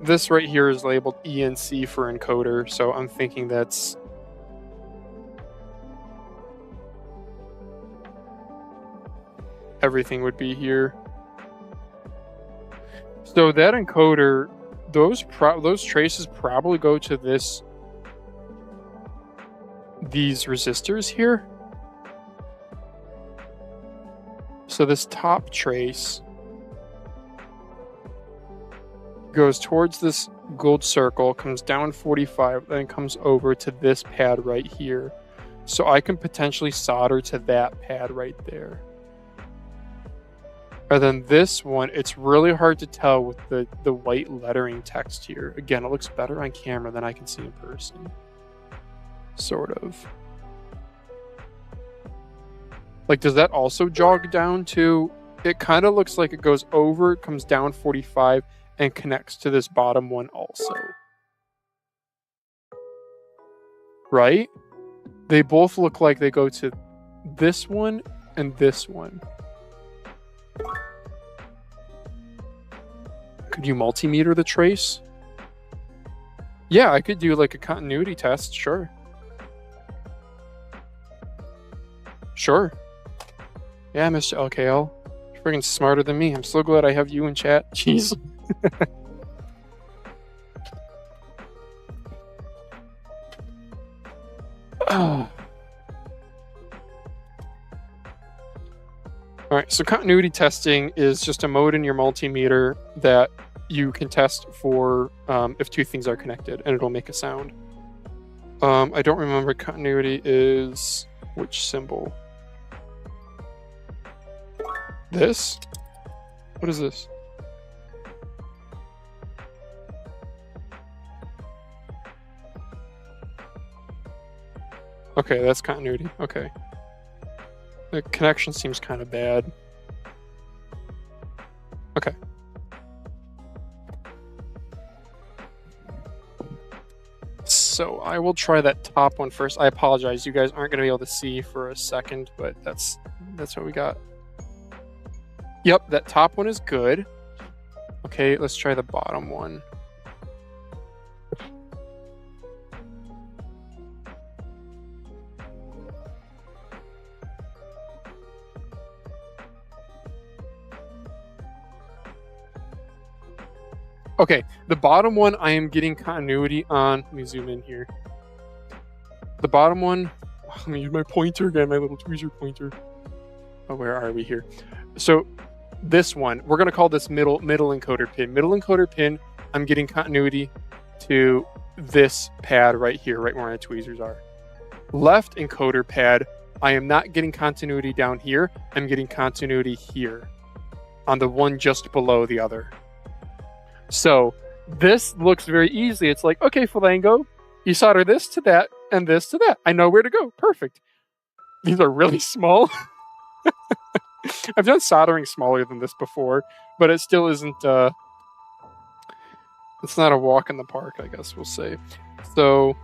A: This right here is labeled ENC for encoder, so I'm thinking that's... everything would be here. So that encoder, those traces probably go to these resistors here. So this top trace goes towards this gold circle, comes down 45, then comes over to this pad right here. So I can potentially solder to that pad right there. And then this one, it's really hard to tell with the white lettering text here. Again, it looks better on camera than I can see in person. Sort of. Like, does that also jog down to... It kind of looks like it goes over, comes down 45, and connects to this bottom one also. Right? They both look like they go to this one and this one. Could you multimeter the trace? Yeah, I could do like a continuity test, sure. Sure. Yeah, Mr. LKL. You're freaking smarter than me. I'm so glad I have you in chat. Jeez. Oh. Alright, so continuity testing is just a mode in your multimeter that you can test for if two things are connected, and it'll make a sound. I don't remember continuity is which symbol. This? What is this? Okay, that's continuity. Okay. The connection seems kind of bad. Okay. So I will try that top one first. I apologize, you guys aren't going to be able to see for a second, but that's what we got. Yep, that top one is good. Okay, let's try the bottom one. Okay, the bottom one I am getting continuity on. Let me zoom in here. The bottom one, let me use my pointer again, my little tweezer pointer. Oh, where are we here? So this one, we're gonna call this middle encoder pin. Middle encoder pin, I'm getting continuity to this pad right here, right where my tweezers are. Left encoder pad, I am not getting continuity down here. I'm getting continuity here on the one just below the other. So this looks very easy. It's like, okay, Falango, you solder this to that and this to that. I know where to go. Perfect. These are really small. I've done soldering smaller than this before, but it still isn't, it's not a walk in the park, I guess we'll say. So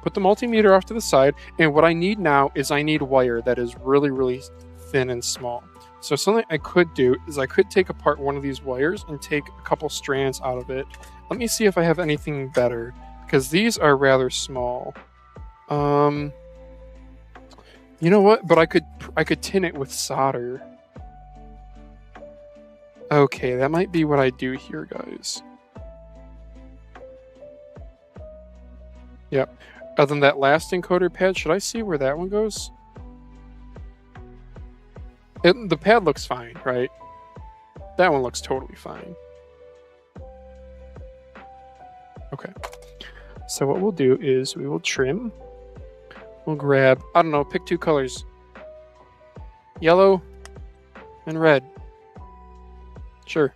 A: put the multimeter off to the side. And what I need now is I need wire that is really, really thin and small. So something I could do is I could take apart one of these wires and take a couple strands out of it. Let me see if I have anything better, because these are rather small. You know what? But I could tin it with solder. Okay, that might be what I do here, guys. Yep. Other than that last encoder pad, should I see where that one goes? The pad looks fine, right? That one looks totally fine. Okay. So what we'll do is we will trim. We'll grab, I don't know, pick two colors. Yellow and red. Sure.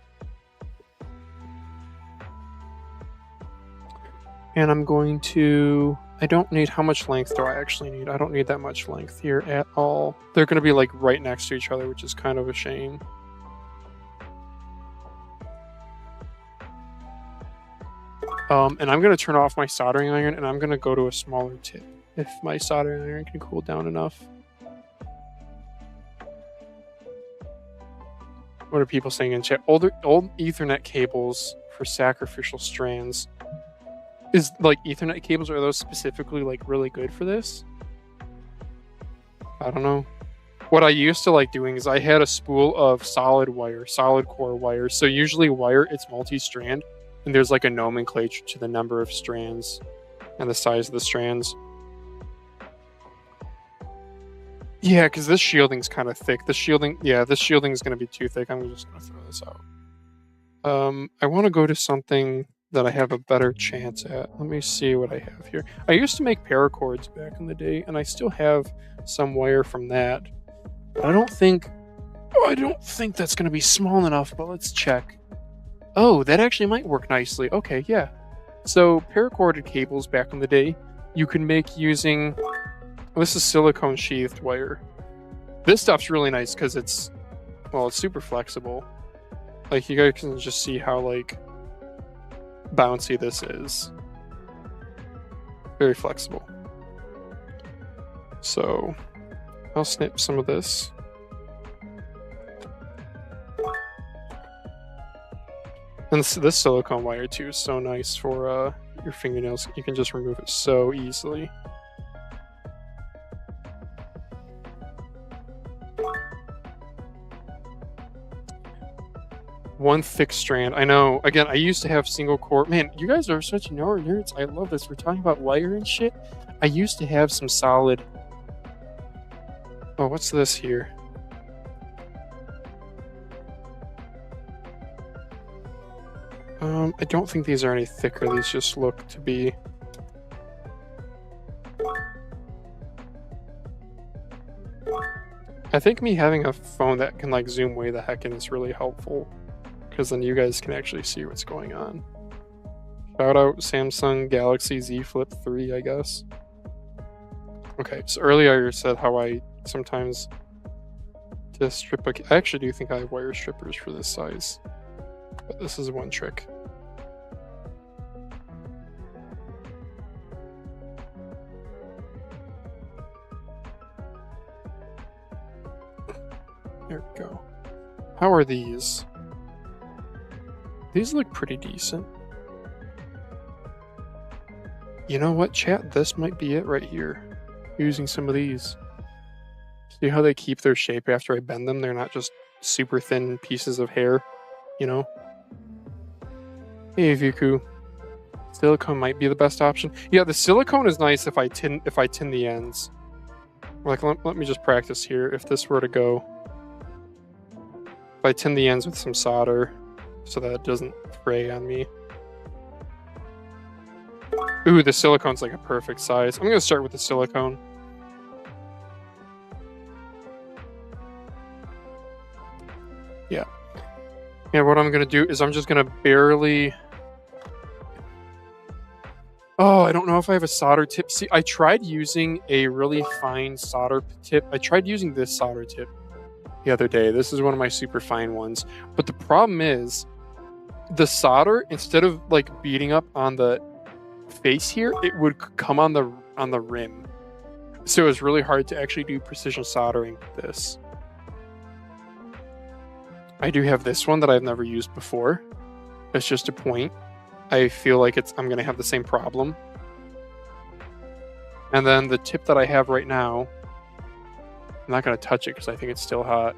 A: And I'm going to... I don't need... How much length do I actually need? I don't need that much length here at all. They're going to be like right next to each other, which is kind of a shame. And I'm going to turn off my soldering iron, and I'm going to go to a smaller tip if my soldering iron can cool down enough. What are people saying in chat? Old Ethernet cables for sacrificial strands. Is like Ethernet cables, are those specifically like really good for this? I don't know. What I used to like doing is I had a spool of solid core wire. So usually wire, it's multi-strand, and there's like a nomenclature to the number of strands and the size of the strands. Yeah, because this shielding's kind of thick. This shielding is going to be too thick. I'm just going to throw this out. I want to go to something that I have a better chance at. Let me see what I have here. I used to make paracords back in the day, and I still have some wire from that. But I don't think that's going to be small enough, but let's check. Oh, that actually might work nicely. Okay, yeah. So paracorded cables back in the day, you can make using... This is silicone sheathed wire. This stuff's really nice because it's super flexible. Like, you guys can just see how, like, bouncy this is. Very flexible. So, I'll snip some of this. And this silicone wire, too, is so nice for your fingernails. You can just remove it so easily. One thick strand. I know. Again, I used to have single core. Man, you guys are such nerds. I love this. We're talking about wire and shit. I used to have some solid... Oh, what's this here? I don't think these are any thicker. These just look to be... I think me having a phone that can like zoom way the heck in is really helpful, because then you guys can actually see what's going on. Shout out Samsung Galaxy Z Flip 3, I guess. Okay, so earlier I said how I sometimes just strip I actually do think I have wire strippers for this size, but this is one trick. There we go. How are these? These look pretty decent. You know what, chat? This might be it right here. Using some of these. See how they keep their shape after I bend them? They're not just super thin pieces of hair, you know? Hey, Viku. Silicone might be the best option. Yeah, the silicone is nice if I tin the ends. Like, let me just practice here. If this were to go... If I tin the ends with some solder so that it doesn't fray on me. Ooh, the silicone's like a perfect size. I'm going to start with the silicone. Yeah. And what I'm going to do is I'm just going to barely... Oh, I don't know if I have a solder tip. See, I tried using a really fine solder tip. I tried using this solder tip the other day. This is one of my super fine ones. But the problem is, the solder, instead of like beating up on the face here, it would come on the rim. So it was really hard to actually do precision soldering with this. I do have this one that I've never used before. It's just a point. I feel like I'm going to have the same problem. And then the tip that I have right now, I'm not going to touch it because I think it's still hot.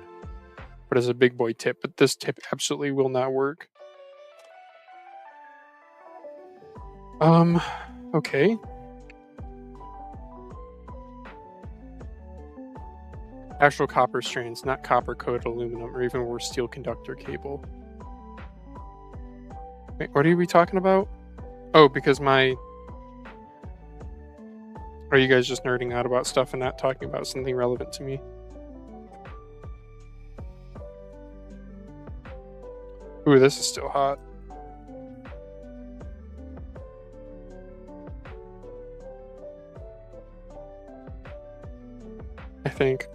A: But it's a big boy tip. But this tip absolutely will not work. Okay. Actual copper strands, not copper-coated aluminum, or even worse, steel conductor cable. Wait, what are we talking about? Oh, because my... Are you guys just nerding out about stuff and not talking about something relevant to me? Ooh, this is still hot. I think.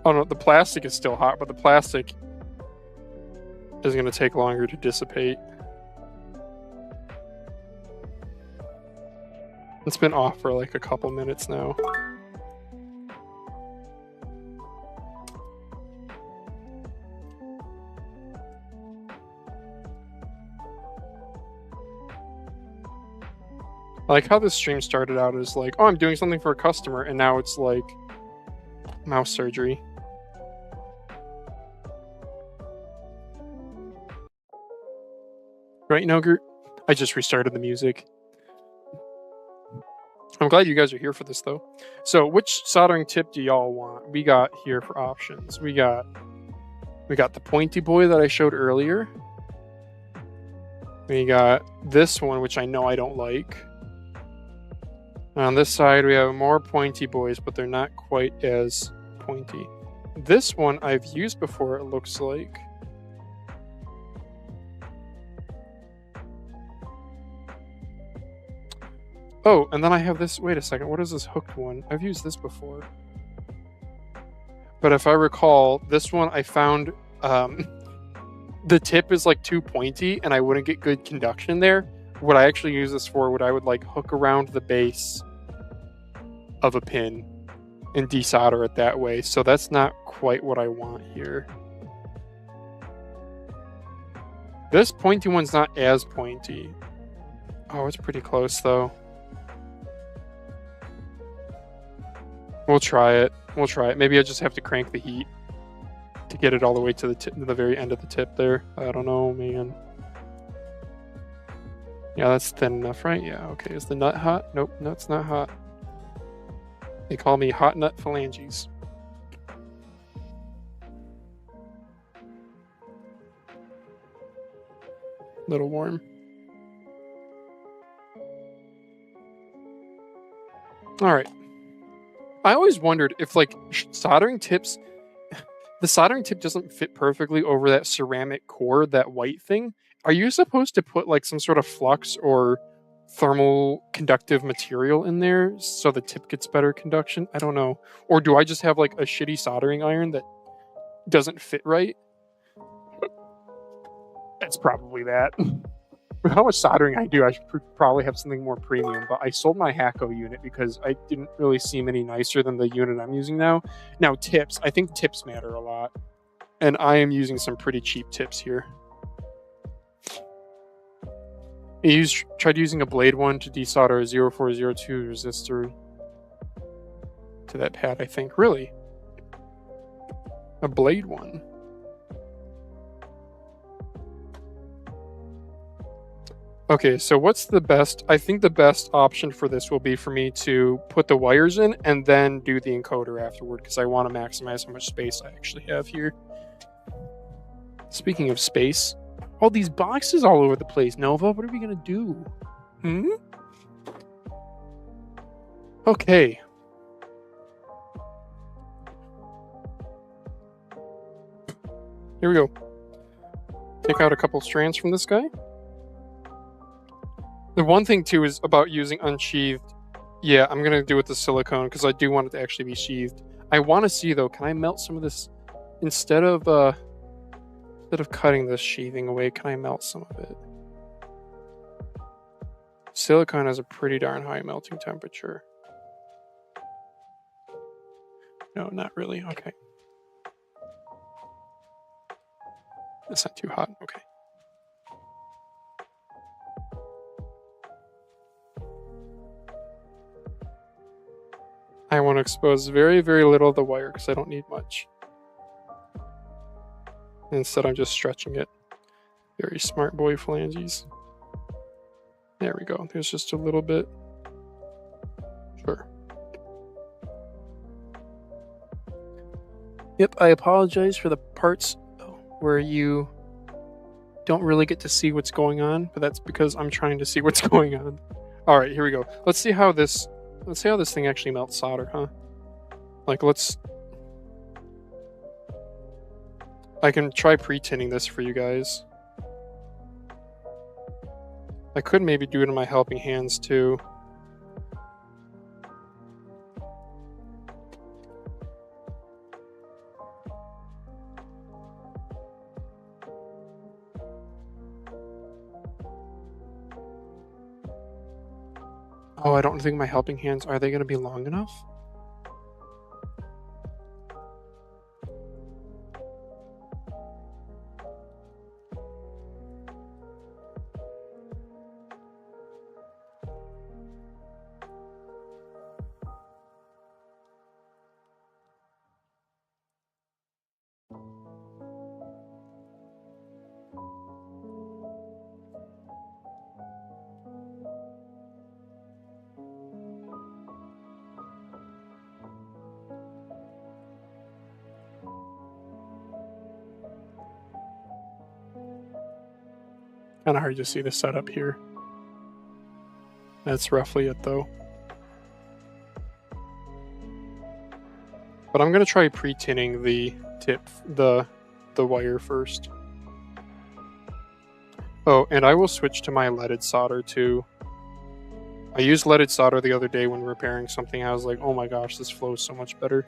A: Oh no, the plastic is still hot, but the plastic is going to take longer to dissipate. It's been off for like a couple minutes now. I like how this stream started out as like, oh, I'm doing something for a customer, and now it's like mouse surgery. Right, Nogurt? I just restarted the music. I'm glad you guys are here for this, though. So, which soldering tip do y'all want? We got here for options. We got the pointy boy that I showed earlier. We got this one, which I know I don't like. On this side, we have more pointy boys, but they're not quite as pointy. This one I've used before, it looks like. Oh, and then I have this. Wait a second. What is this hooked one? I've used this before. But if I recall, this one I found the tip is like too pointy and I wouldn't get good conduction there. What I actually use this for, I would like hook around the base of a pin and desolder it that way. So that's not quite what I want here. This pointy one's not as pointy. Oh, it's pretty close though. We'll try it. Maybe I just have to crank the heat to get it all the way to the very end of the tip there. I don't know, man. Yeah, that's thin enough, right? Yeah, okay. Is the nut hot? Nope, nut's not hot. They call me hot nut phalanges. Little warm. All right. I always wondered if like soldering tips, the soldering tip doesn't fit perfectly over that ceramic core, that white thing. Are you supposed to put like some sort of flux or thermal conductive material in there so the tip gets better conduction? I don't know. Or do I just have like a shitty soldering iron that doesn't fit right? It's probably that. With how much soldering I do, I should probably have something more premium, but I sold my Hacko unit because I didn't really seem any nicer than the unit I'm using now. Now, tips. I think tips matter a lot, and I am using some pretty cheap tips here. I tried using a blade one to desolder a 0402 resistor to that pad, I think. Really? A blade one? Okay, so what's the best? I think the best option for this will be for me to put the wires in and then do the encoder afterward because I want to maximize how much space I actually have here. Speaking of space, all these boxes all over the place. Nova, what are we going to do? Okay. Here we go. Take out a couple strands from this guy. The one thing, too, is about using unsheathed. Yeah, I'm going to do it with the silicone because I do want it to actually be sheathed. I want to see, though, can I melt some of this instead of cutting this sheathing away, can I melt some of it? Silicone has a pretty darn high melting temperature. No, not really. Okay. That's not too hot. Okay. I want to expose very, very little of the wire because I don't need much. Instead, I'm just stretching it. Very smart boy phalanges. There we go. There's just a little bit. Sure. Yep, I apologize for the parts where you don't really get to see what's going on, but that's because I'm trying to see what's going on. All right, here we go. Let's see how this thing actually melts solder, huh? Like, I can try pre-tinning this for you guys. I could maybe do it in my helping hands too. Oh, I don't think my helping hands, are they going to be long enough? Kind of hard to see the setup here. That's roughly it though. But I'm gonna try pre-tinning the tip, the wire first. Oh, and I will switch to my leaded solder too. I used leaded solder the other day when repairing something. I was like, oh my gosh, this flows so much better.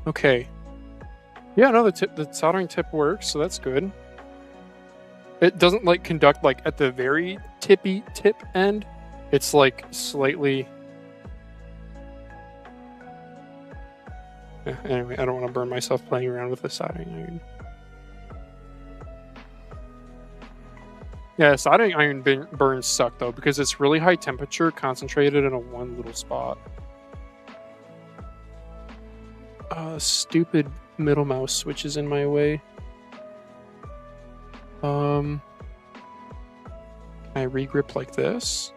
A: Okay. Yeah, no, the soldering tip works, so that's good. It doesn't like conduct like at the very tippy tip end. It's like slightly. Yeah, anyway, I don't want to burn myself playing around with the soldering iron. Yeah, soldering iron burns suck though because it's really high temperature concentrated in a one little spot. Stupid middle mouse switch is in my way. Can I regrip like this?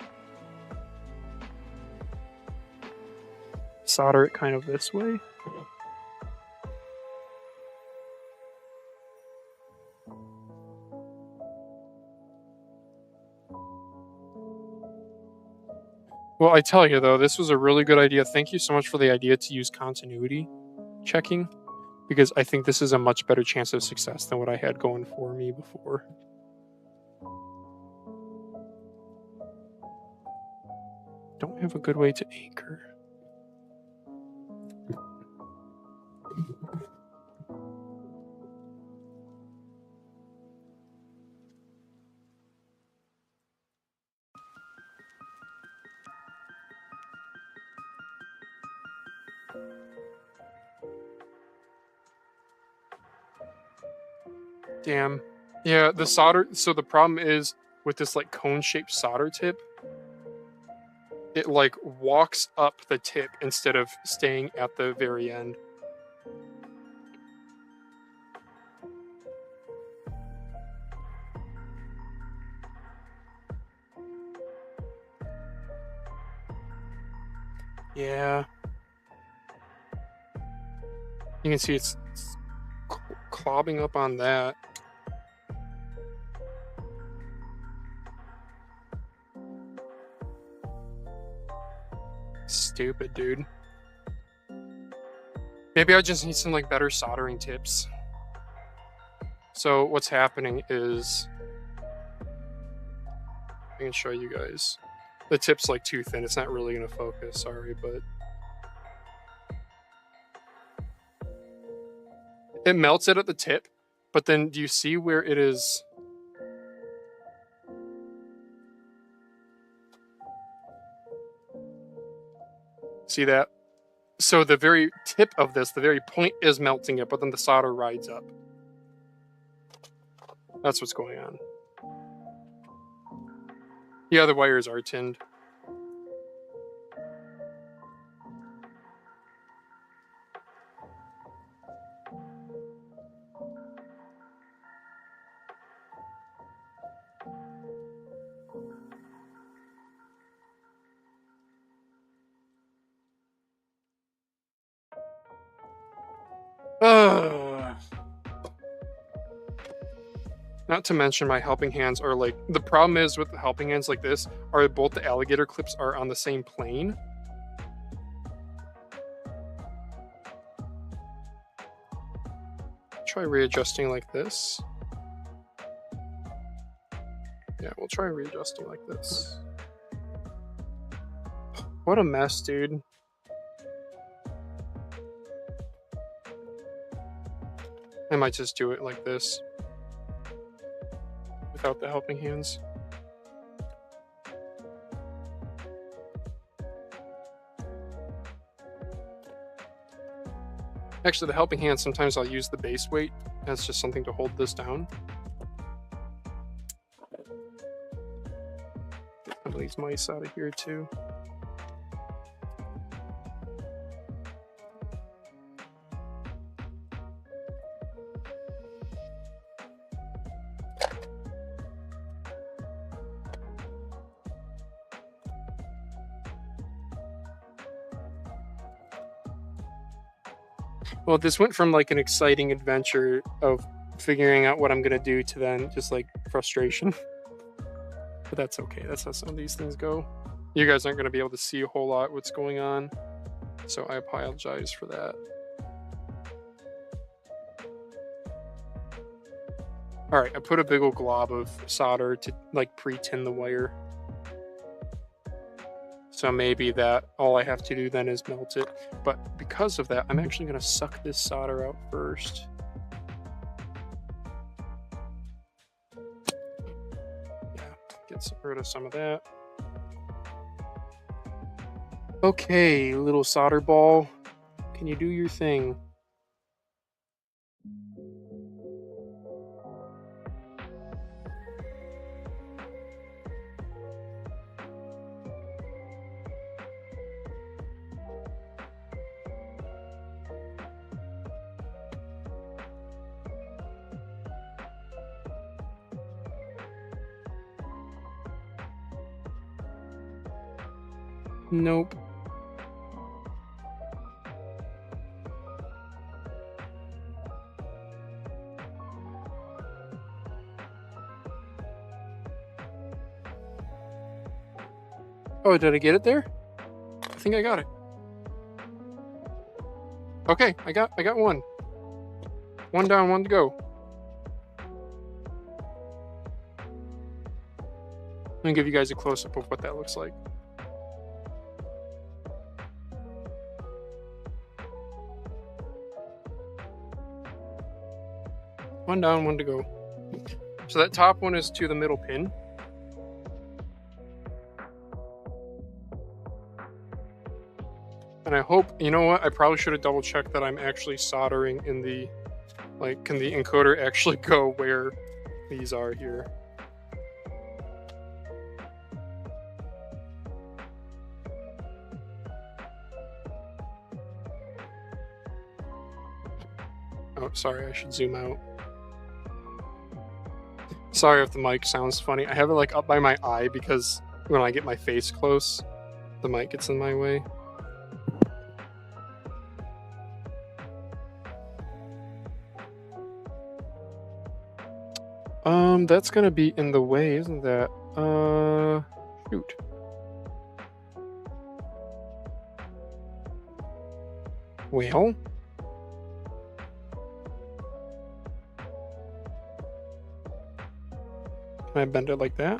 A: Solder it kind of this way. Well, I tell you though, this was a really good idea. Thank you so much for the idea to use continuity checking, because I think this is a much better chance of success than what I had going for me before. Don't have a good way to anchor. Damn. Yeah, the solder. So the problem is with this like cone-shaped solder tip, it like walks up the tip instead of staying at the very end. Yeah. You can see it's clobbing up on that. Stupid, dude. Maybe I just need some like better soldering tips. So what's happening is, I can show you guys. The tip's like too thin. It's not really gonna focus. Sorry, but it melts it at the tip. But then, do you see where it is? See that? So the very tip of this, the very point is melting it, but then the solder rides up. That's what's going on. Yeah, the wires are tinned. Not to mention my helping hands are like, the problem is with the helping hands like this are both the alligator clips are on the same plane. Try readjusting like this. Yeah, we'll try readjusting like this. What a mess, dude. I might just do it like this. without the helping hands. Actually, the helping hand, sometimes I'll use the base weight as just something to hold this down. Get some of these mice out of here too. Well, this went from like an exciting adventure of figuring out what I'm gonna do to then just like frustration. But that's okay. That's how some of these things go. You guys aren't gonna be able to see a whole lot what's going on, so I apologize for that. All right, I put a big old glob of solder to like pre-tin the wire. So maybe that all I have to do then is melt it. But because of that, I'm actually going to suck this solder out first. Yeah, get rid of some of that. Okay, little solder ball, can you do your thing? Nope. Oh, did I get it there? I think I got it. Okay, I got one. One down, one to go. Let me give you guys a close-up of what that looks like. One down, one to go. So that top one is to the middle pin. And I hope, you know what, I probably should have double checked that I'm actually soldering in the, like, can the encoder actually go where these are here? Oh, sorry, I should zoom out. Sorry if the mic sounds funny. I have it like up by my eye because when I get my face close, the mic gets in my way. That's gonna be in the way, isn't that? Shoot. Well. Can I bend it like that?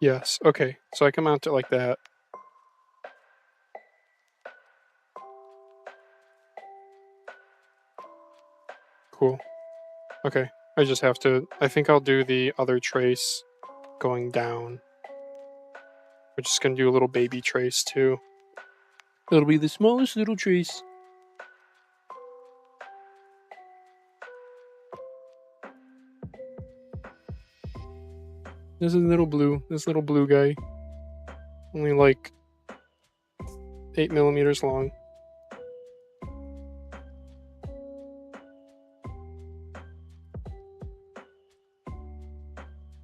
A: Yes, okay. So I can mount it like that. Cool. Okay, I just have to, I think I'll do the other trace going down. We're just gonna do a little baby trace too. It'll be the smallest little trace. This little blue guy. Only like 8 millimeters long.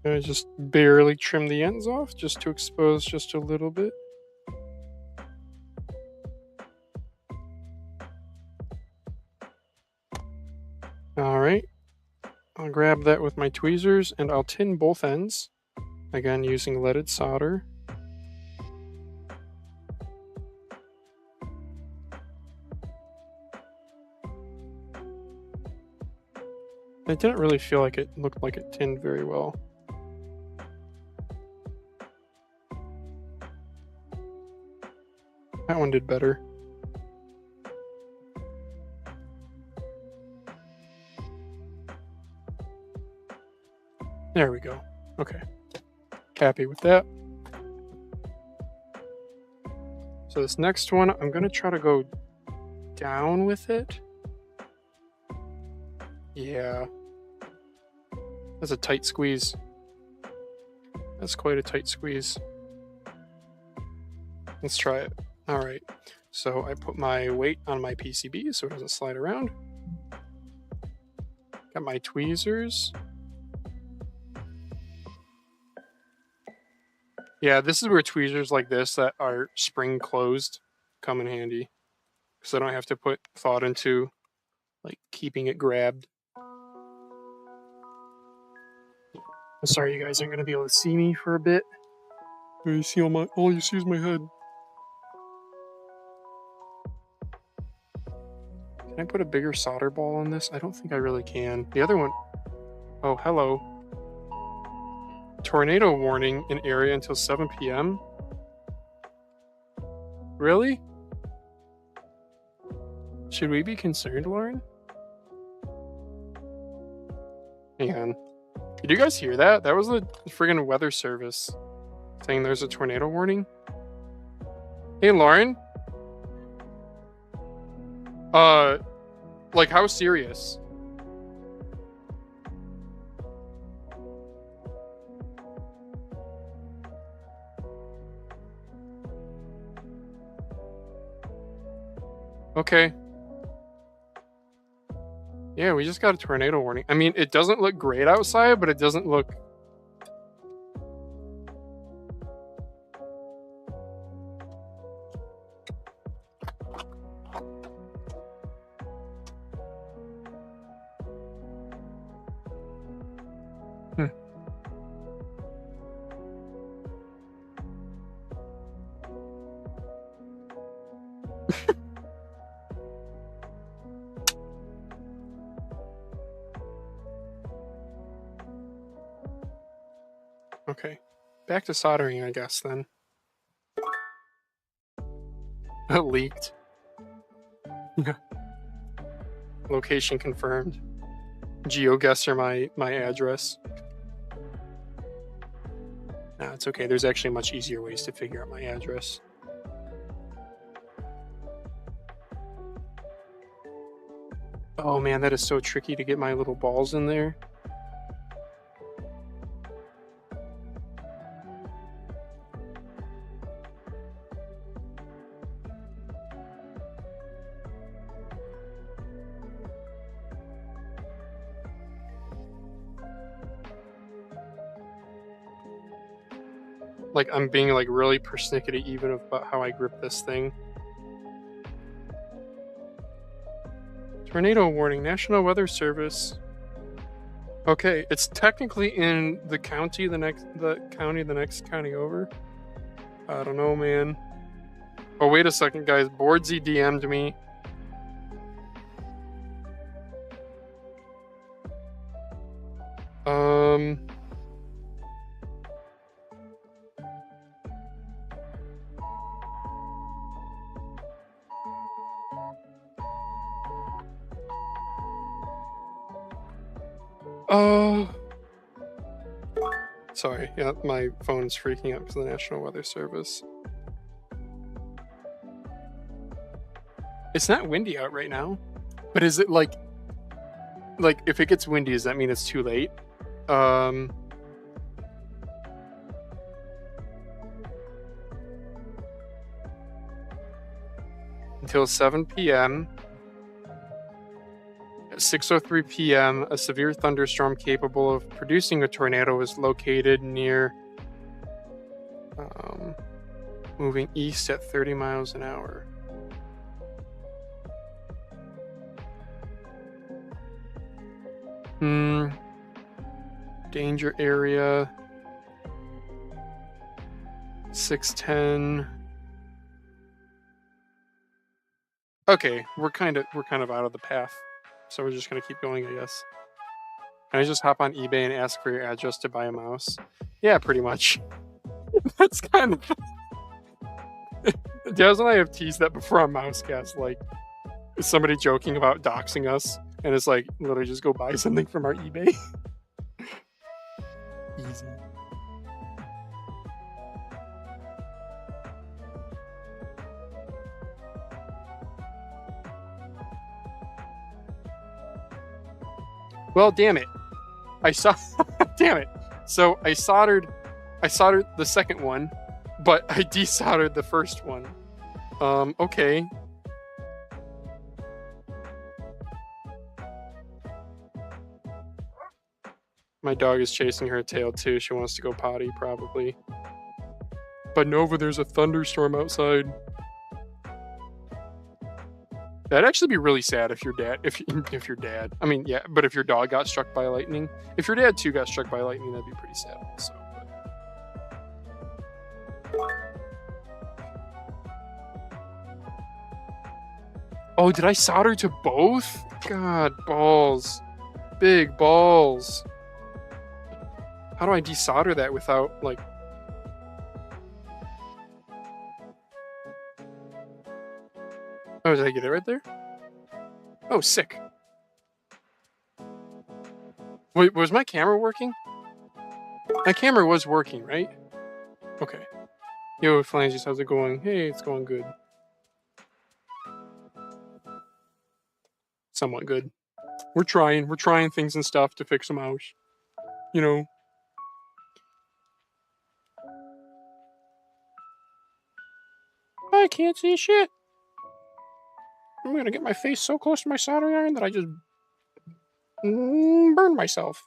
A: I just barely trim the ends off just to expose just a little bit. Alright, I'll grab that with my tweezers and I'll tin both ends, again using leaded solder. It didn't really feel like it looked like it tinned very well. That one did better. There we go. Okay. Happy with that. So this next one, I'm going to try to go down with it. Yeah. That's a tight squeeze. That's quite a tight squeeze. Let's try it. All right. So I put my weight on my PCB so it doesn't slide around. Got my tweezers. Yeah, this is where tweezers like this that are spring closed come in handy. Because I don't have to put thought into like keeping it grabbed. I'm sorry you guys aren't gonna be able to see me for a bit. You see all you see is my head. Can I put a bigger solder ball on this? I don't think I really can. The other one, oh hello. Tornado warning in area until 7 p.m. Really? Should we be concerned, Lauren? Hang on. Did you guys hear that? That was the friggin' weather service saying there's a tornado warning. Hey, Lauren. Like how serious? Okay. Yeah, we just got a tornado warning. I mean, it doesn't look great outside, but it doesn't look... Okay, back to soldering, I guess, then. It leaked. Location confirmed. GeoGuessr my address. Nah, it's okay. There's actually much easier ways to figure out my address. Oh man, that is so tricky to get my little balls in there. Like, I'm being, like, really persnickety even about how I grip this thing. Tornado warning, National Weather Service. Okay, it's technically in the county, the next county over. I don't know, man. Oh, wait a second, guys. Boardsy DM'd me. Sorry, yeah, my phone's freaking out because of the National Weather Service. It's not windy out right now, but is it like if it gets windy, does that mean it's too late? Until 7 p.m. At 6:03 p.m., a severe thunderstorm capable of producing a tornado is located near, moving east at 30 miles an hour. Danger area 610. Okay, we're kind of out of the path. So we're just gonna keep going, I guess. Can I just hop on eBay and ask for your address to buy a mouse? Yeah, pretty much. That's kind of... Daz and I have teased that before on Mousecast, like, is somebody joking about doxing us, and it's like, literally just go buy something from our eBay. Easy. Well, damn it. Damn it. So I soldered the second one, but I desoldered the first one. Okay. My dog is chasing her tail too. She wants to go potty, probably. But Nova, there's a thunderstorm outside. That'd actually be really sad if your dad, if your dad, I mean, yeah, but if your dog got struck by lightning, if your dad too got struck by lightning, that'd be pretty sad also. Oh, did I solder to both? God, balls. Big balls. How do I desolder that without, like... Oh, did I get it right there? Oh, sick. Wait, was my camera working? My camera was working, right? Okay. Yo, Phalanges, how's it going? Hey, it's going good. Somewhat good. We're trying things and stuff to fix a mouse. You know. I can't see shit. I'm gonna get my face so close to my soldering iron that I just burn myself.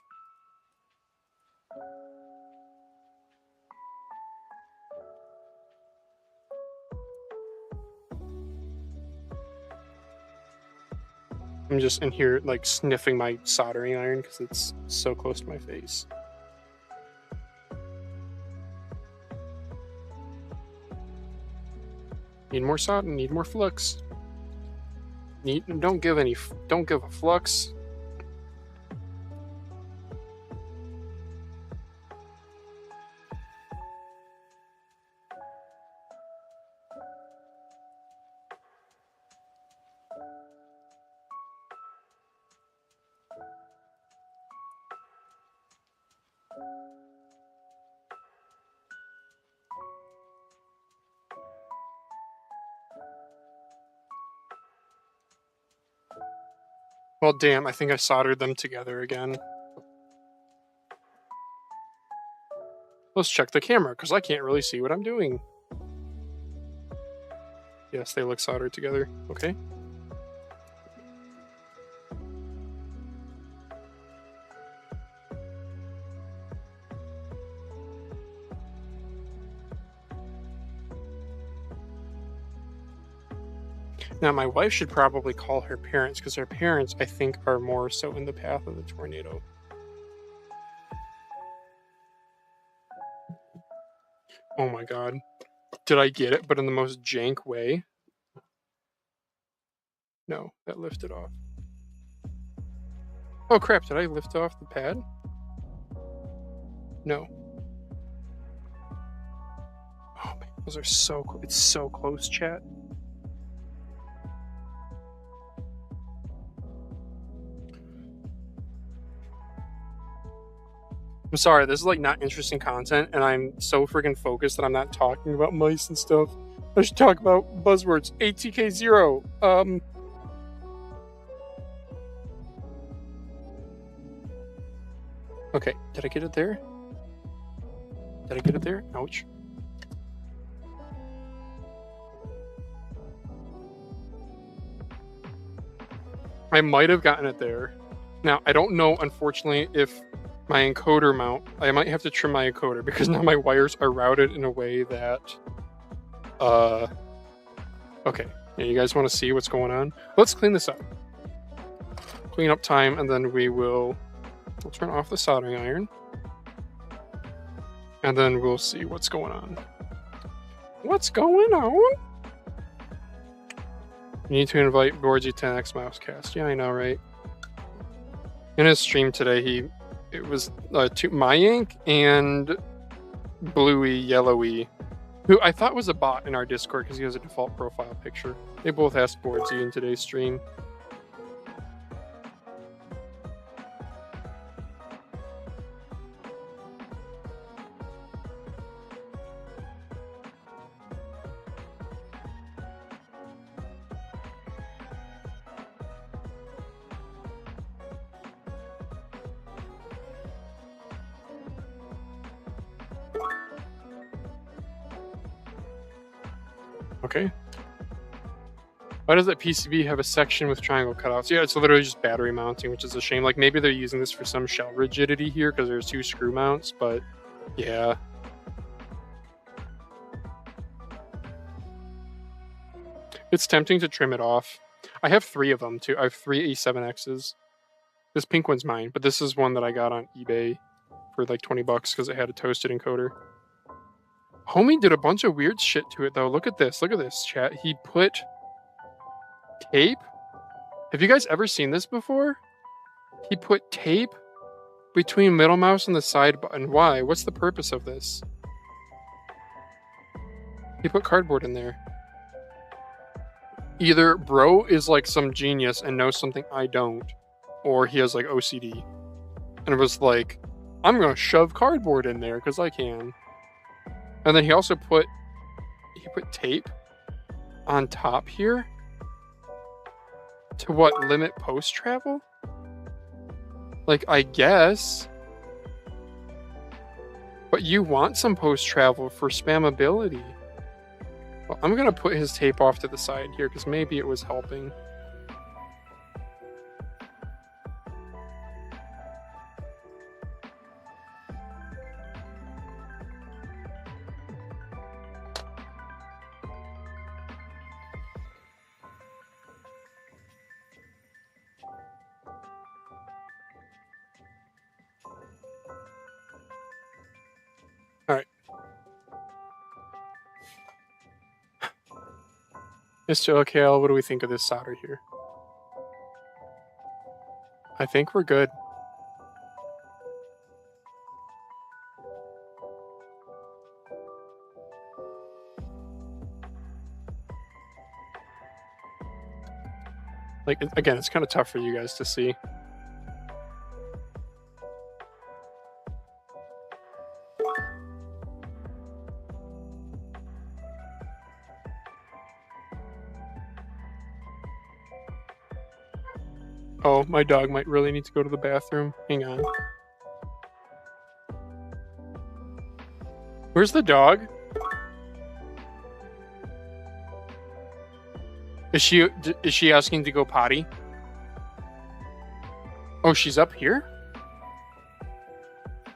A: I'm just in here, like, sniffing my soldering iron because it's so close to my face. Need more solder, need more flux. Don't give a flux. Well, damn, I think I soldered them together again. Let's check the camera, because I can't really see what I'm doing. Yes, they look soldered together. Okay. Now, my wife should probably call her parents, because her parents, I think, are more so in the path of the tornado. Oh my god. Did I get it, but in the most jank way? No, that lifted off. Oh crap, did I lift off the pad? No. Oh man, those are so, it's so close, chat. I'm sorry, this is like not interesting content, and I'm so freaking focused that I'm not talking about mice and stuff. I should talk about buzzwords. ATK0. Okay, did I get it there? Did I get it there? Ouch. I might have gotten it there. Now, I don't know, unfortunately, if my encoder mount, I might have to trim my encoder because now my wires are routed in a way that, okay. Yeah, you guys want to see what's going on? Let's clean this up. Clean up time, and then we'll turn off the soldering iron. And then we'll see what's going on. What's going on? You need to invite Borgie 10X Mousecast. Yeah, I know, right? In his stream today, it was my ink and Bluey Yellowy, who I thought was a bot in our Discord because he has a default profile picture. They both asked Boardsy in today's stream. Okay. Why does that PCB have a section with triangle cutouts? Yeah, it's literally just battery mounting, which is a shame. Like, maybe they're using this for some shell rigidity here because there's 2 screw mounts, but yeah. It's tempting to trim it off. I have 3 of them, too. I have 3 A7Xs. This pink one's mine, but this is one that I got on eBay for like 20 bucks because it had a toasted encoder. Homie did a bunch of weird shit to it, though. Look at this, chat. He put tape. Have you guys ever seen this before? He put tape between middle mouse and the side button. Why? What's the purpose of this? He put cardboard in there. Either bro is like some genius and knows something I don't, or he has like OCD. And it was like, I'm gonna shove cardboard in there because I can. And then he also put tape on top here to what, limit post travel? Like, I guess. But you want some post travel for spammability. Well, I'm gonna put his tape off to the side here because maybe it was helping. Mr. OKL, what do we think of this solder here? I think we're good. Like, again, it's kind of tough for you guys to see. Oh, my dog might really need to go to the bathroom. Hang on. Where's the dog? Is she asking to go potty? Oh, she's up here?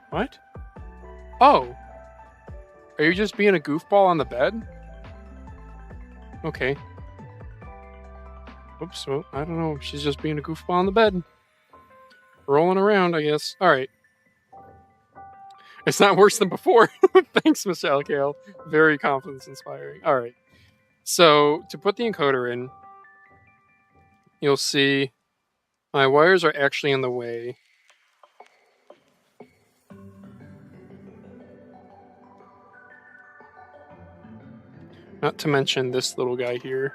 A: What? Oh. Are you just being a goofball on the bed? Okay. Oops, well, I don't know. She's just being a goofball on the bed. Rolling around, I guess. Alright. It's not worse than before. Thanks, Michelle Kale. Very confidence-inspiring. Alright. So, to put the encoder in, you'll see my wires are actually in the way. Not to mention this little guy here.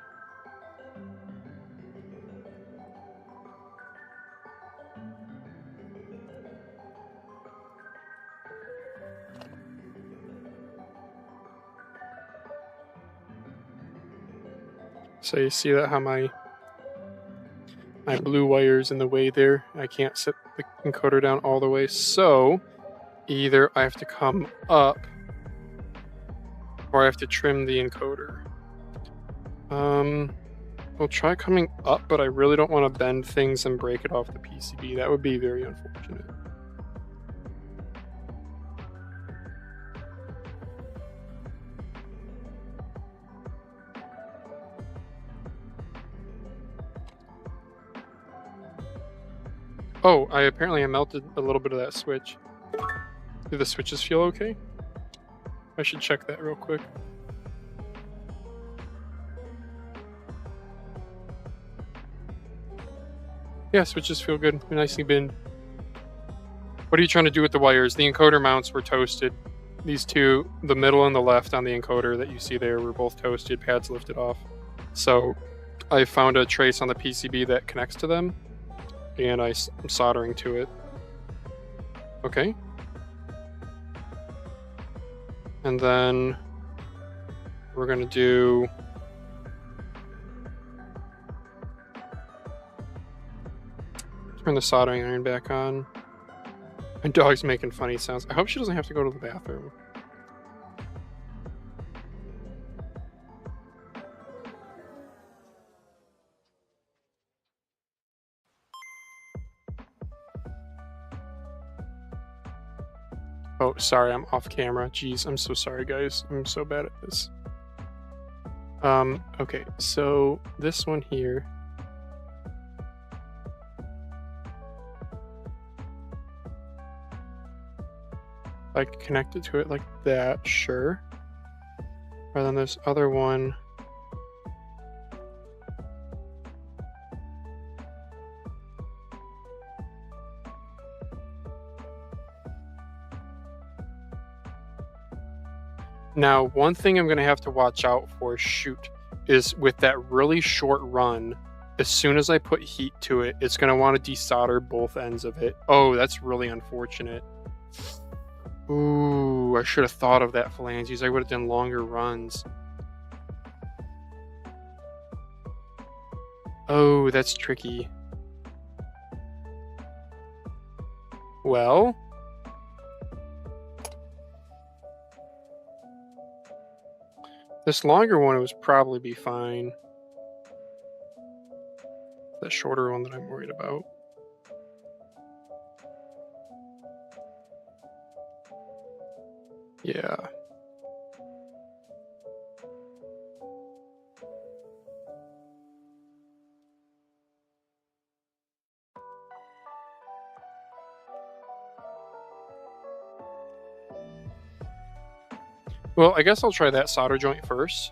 A: So you see that how my blue wire's in the way there. I can't set the encoder down all the way. So either I have to come up or I have to trim the encoder. We'll try coming up, but I really don't want to bend things and break it off the PCB. That would be very unfortunate. Oh, I melted a little bit of that switch. Do the switches feel okay? I should check that real quick. Yeah, switches feel good. They're nicely binned. What are you trying to do with the wires? The encoder mounts were toasted. These two, the middle and the left on the encoder that you see there, were both toasted, pads lifted off. So I found a trace on the PCB that connects to them, and I'm soldering to it. Okay. And then we're going to do... Turn the soldering iron back on. My dog's making funny sounds. I hope she doesn't have to go to the bathroom. Oh, sorry, I'm off camera. Jeez, I'm so sorry, guys. I'm so bad at this. Okay, so this one here. I can connect it to it like that, sure. And then this other one. Now, one thing I'm going to have to watch out for, is with that really short run, as soon as I put heat to it, it's going to want to desolder both ends of it. Oh, that's really unfortunate. Ooh, I should have thought of that, phalanges. I would have done longer runs. Oh, that's tricky. Well... This longer one would probably be fine. The shorter one that I'm worried about. Yeah. Well, I guess I'll try that solder joint first.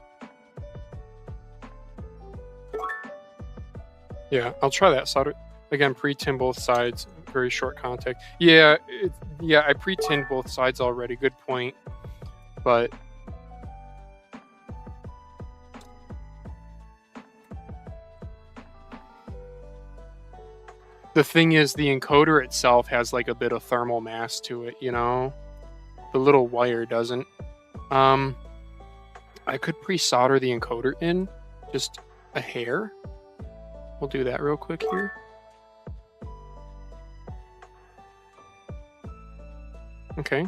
A: Yeah, I'll try that solder. Again, pre-tin both sides, very short contact. Yeah, I pre-tinned both sides already, good point. But... the thing is, the encoder itself has like a bit of thermal mass to it, you know? The little wire doesn't. I could pre-solder the encoder in, just a hair. We'll do that real quick here. Okay.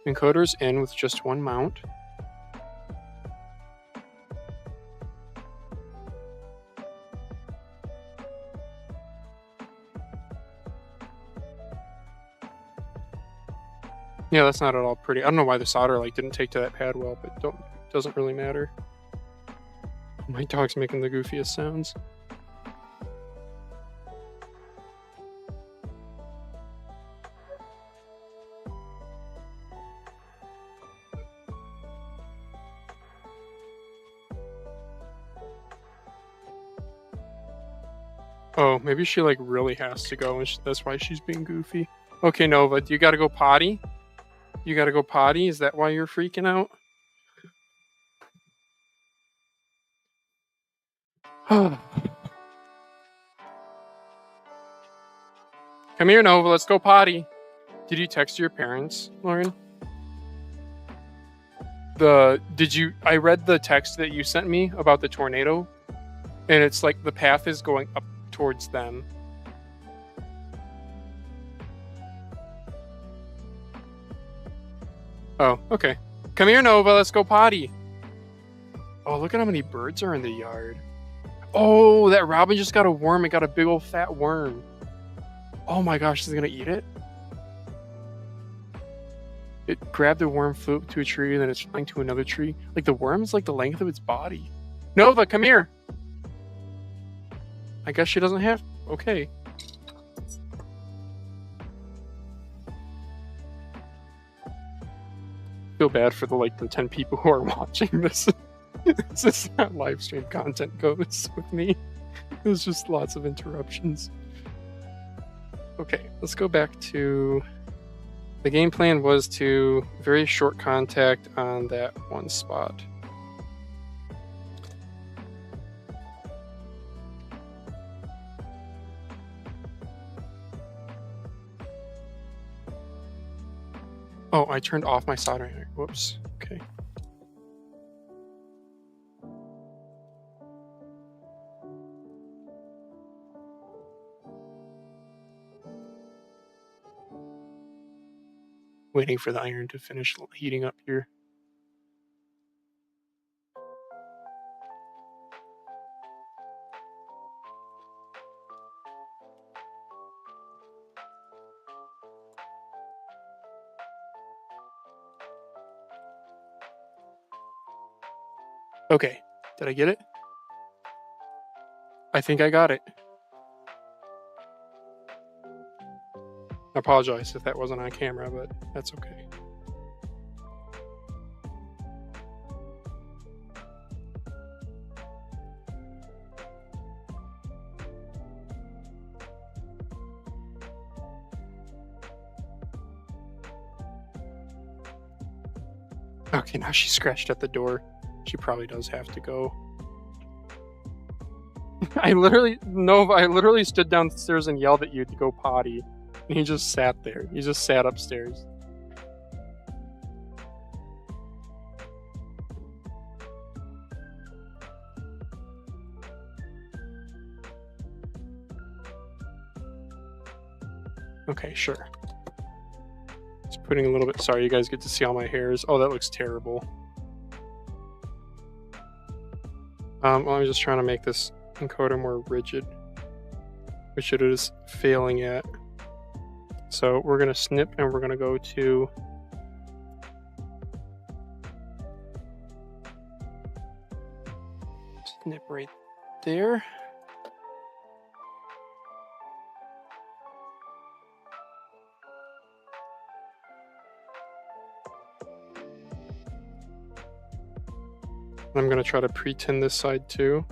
A: Encoder's in with just one mount. Yeah, that's not at all pretty. I don't know why the solder didn't take to that pad well, but doesn't really matter. My dog's making the goofiest sounds. Oh, maybe she really has to go, and that's why she's being goofy. Okay, Nova, do you gotta go potty? You gotta go potty? Is that why you're freaking out? Come here, Nova, let's go potty. Did you text your parents, Lauren? I read the text that you sent me about the tornado, and it's like the path is going up towards them. Oh, okay. Come here, Nova. Let's go potty. Oh, look at how many birds are in the yard. Oh, that robin just got a worm. It got a big old fat worm. Oh my gosh, is it gonna eat it? It grabbed the worm, flew up to a tree, and then it's flying to another tree. The worm's the length of its body. Nova, come here. I guess she doesn't have... Okay. Feel bad for the 10 people who are watching this. This is how live stream content goes with me. There's just lots of interruptions. Okay, let's go back to... The game plan was to very short contact on that one spot. Oh, I turned off my soldering iron. Whoops. Okay. Waiting for the iron to finish heating up here. Okay, did I get it? I think I got it. I apologize if that wasn't on camera, but that's okay. Okay, now she scratched at the door. She probably does have to go. I literally stood downstairs and yelled at you to go potty. And he just sat there. He just sat upstairs. Okay, sure. Just putting a little bit... Sorry, you guys get to see all my hairs. Oh, that looks terrible. Well, I'm just trying to make this encoder more rigid, which it is failing at. So we're going to snip and we're going to go to... Snip right there. I'm going to try to pre-tin this side too.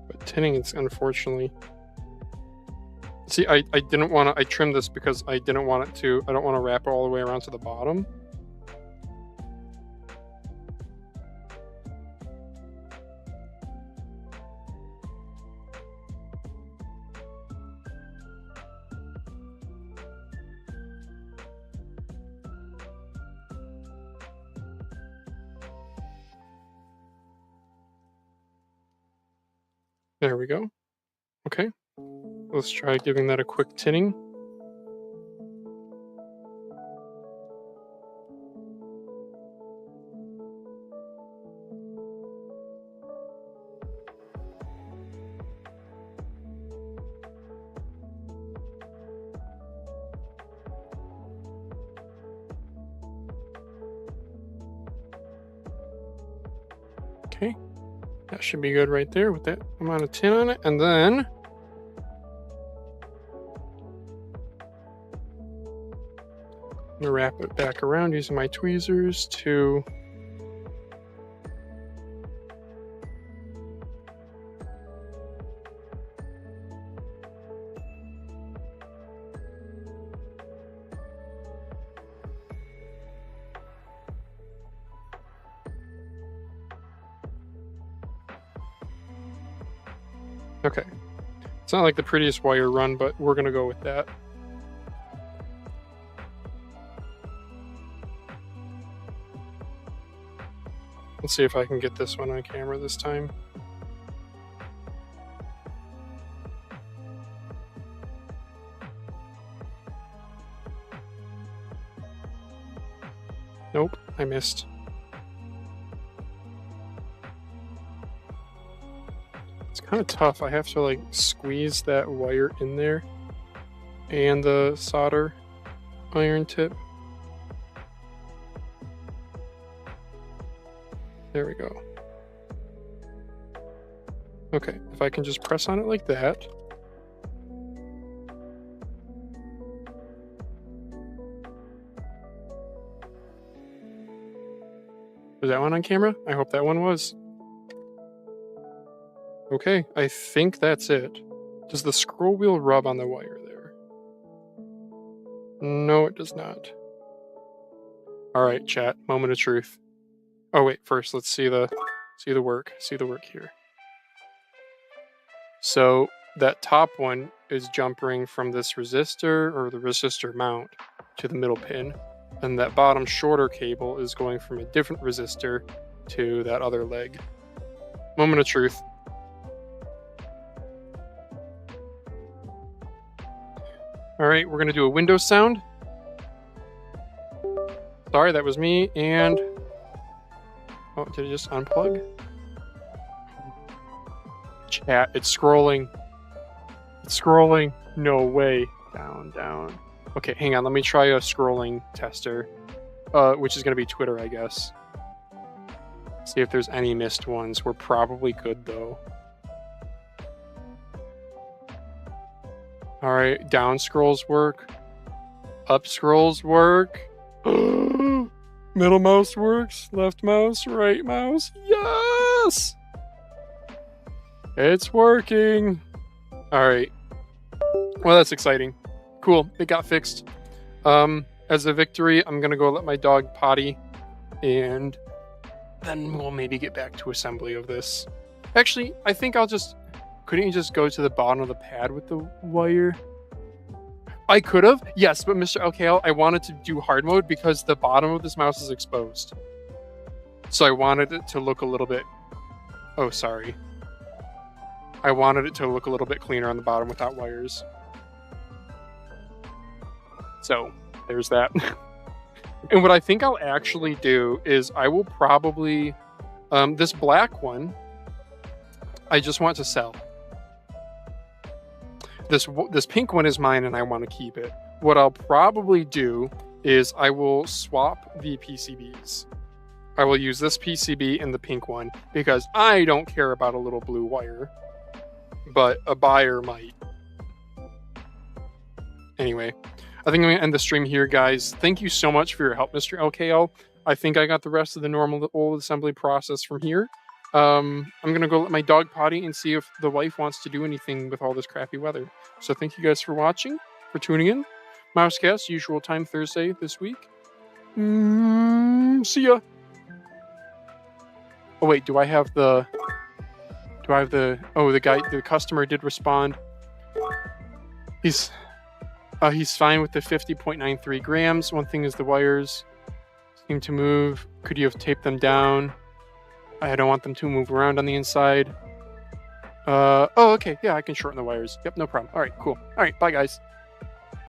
A: But tinning is unfortunately... See, I didn't want to... I trimmed this because I didn't want it to... I don't want to wrap it all the way around to the bottom. There we go. Okay. Let's try giving that a quick tinning. Okay. That should be good right there with that amount of tin on it. And then I'm gonna wrap it back around using my tweezers to okay. It's not like the prettiest wire run, but we're gonna go with that. Let's see if I can get this one on camera this time. Nope, I missed. It's kind of tough. I have to like squeeze that wire in there and the solder iron tip. There we go. Okay, if I can just press on it like that. Was that one on camera? I hope that one was. Okay, I think that's it. Does the scroll wheel rub on the wire there? No, it does not. Alright, chat. Moment of truth. Oh wait, first let's see the work. See the work here. So that top one is jumping from this resistor or the resistor mount to the middle pin. And that bottom shorter cable is going from a different resistor to that other leg. Moment of truth. Alright, we're going to do a Windows sound. Sorry, that was me, and... Oh, did it just unplug? Chat, it's scrolling. It's scrolling. No way. Down, down. Okay, hang on, let me try a scrolling tester. Which is going to be Twitter, I guess. See if there's any missed ones. We're probably good, though. Alright, down scrolls work. Up scrolls work. Middle mouse works. Left mouse, right mouse. Yes! It's working. Alright. Well, that's exciting. Cool, it got fixed. As a victory, I'm gonna go let my dog potty, and then we'll maybe get back to assembly of this. Actually, I think I'll just... Couldn't you just go to the bottom of the pad with the wire? I could have, yes, but Mr. LKL, I wanted to do hard mode because the bottom of this mouse is exposed. So I wanted it to look a little bit... Oh, sorry. I wanted it to look a little bit cleaner on the bottom without wires. So, there's that. And what I think I'll actually do is I will probably... this black one, I just want to sell. This pink one is mine and I want to keep it. What I'll probably do is I will swap the PCBs. I will use this PCB and the pink one because I don't care about a little blue wire, but a buyer might. Anyway, I think I'm going to end the stream here, guys. Thank you so much for your help, Mr. LKL. I think I got the rest of the normal old assembly process from here. I'm going to go let my dog potty and see if the wife wants to do anything with all this crappy weather. So thank you guys for watching, for tuning in. Mousecast, usual time Thursday this week. See ya. Oh wait, do I have the... Oh, the customer did respond. He's fine with the 50.93 grams. One thing is the wires seem to move. Could you have taped them down? I don't want them to move around on the inside. Oh, okay. Yeah, I can shorten the wires. Yep, no problem. All right, cool. All right, bye, guys.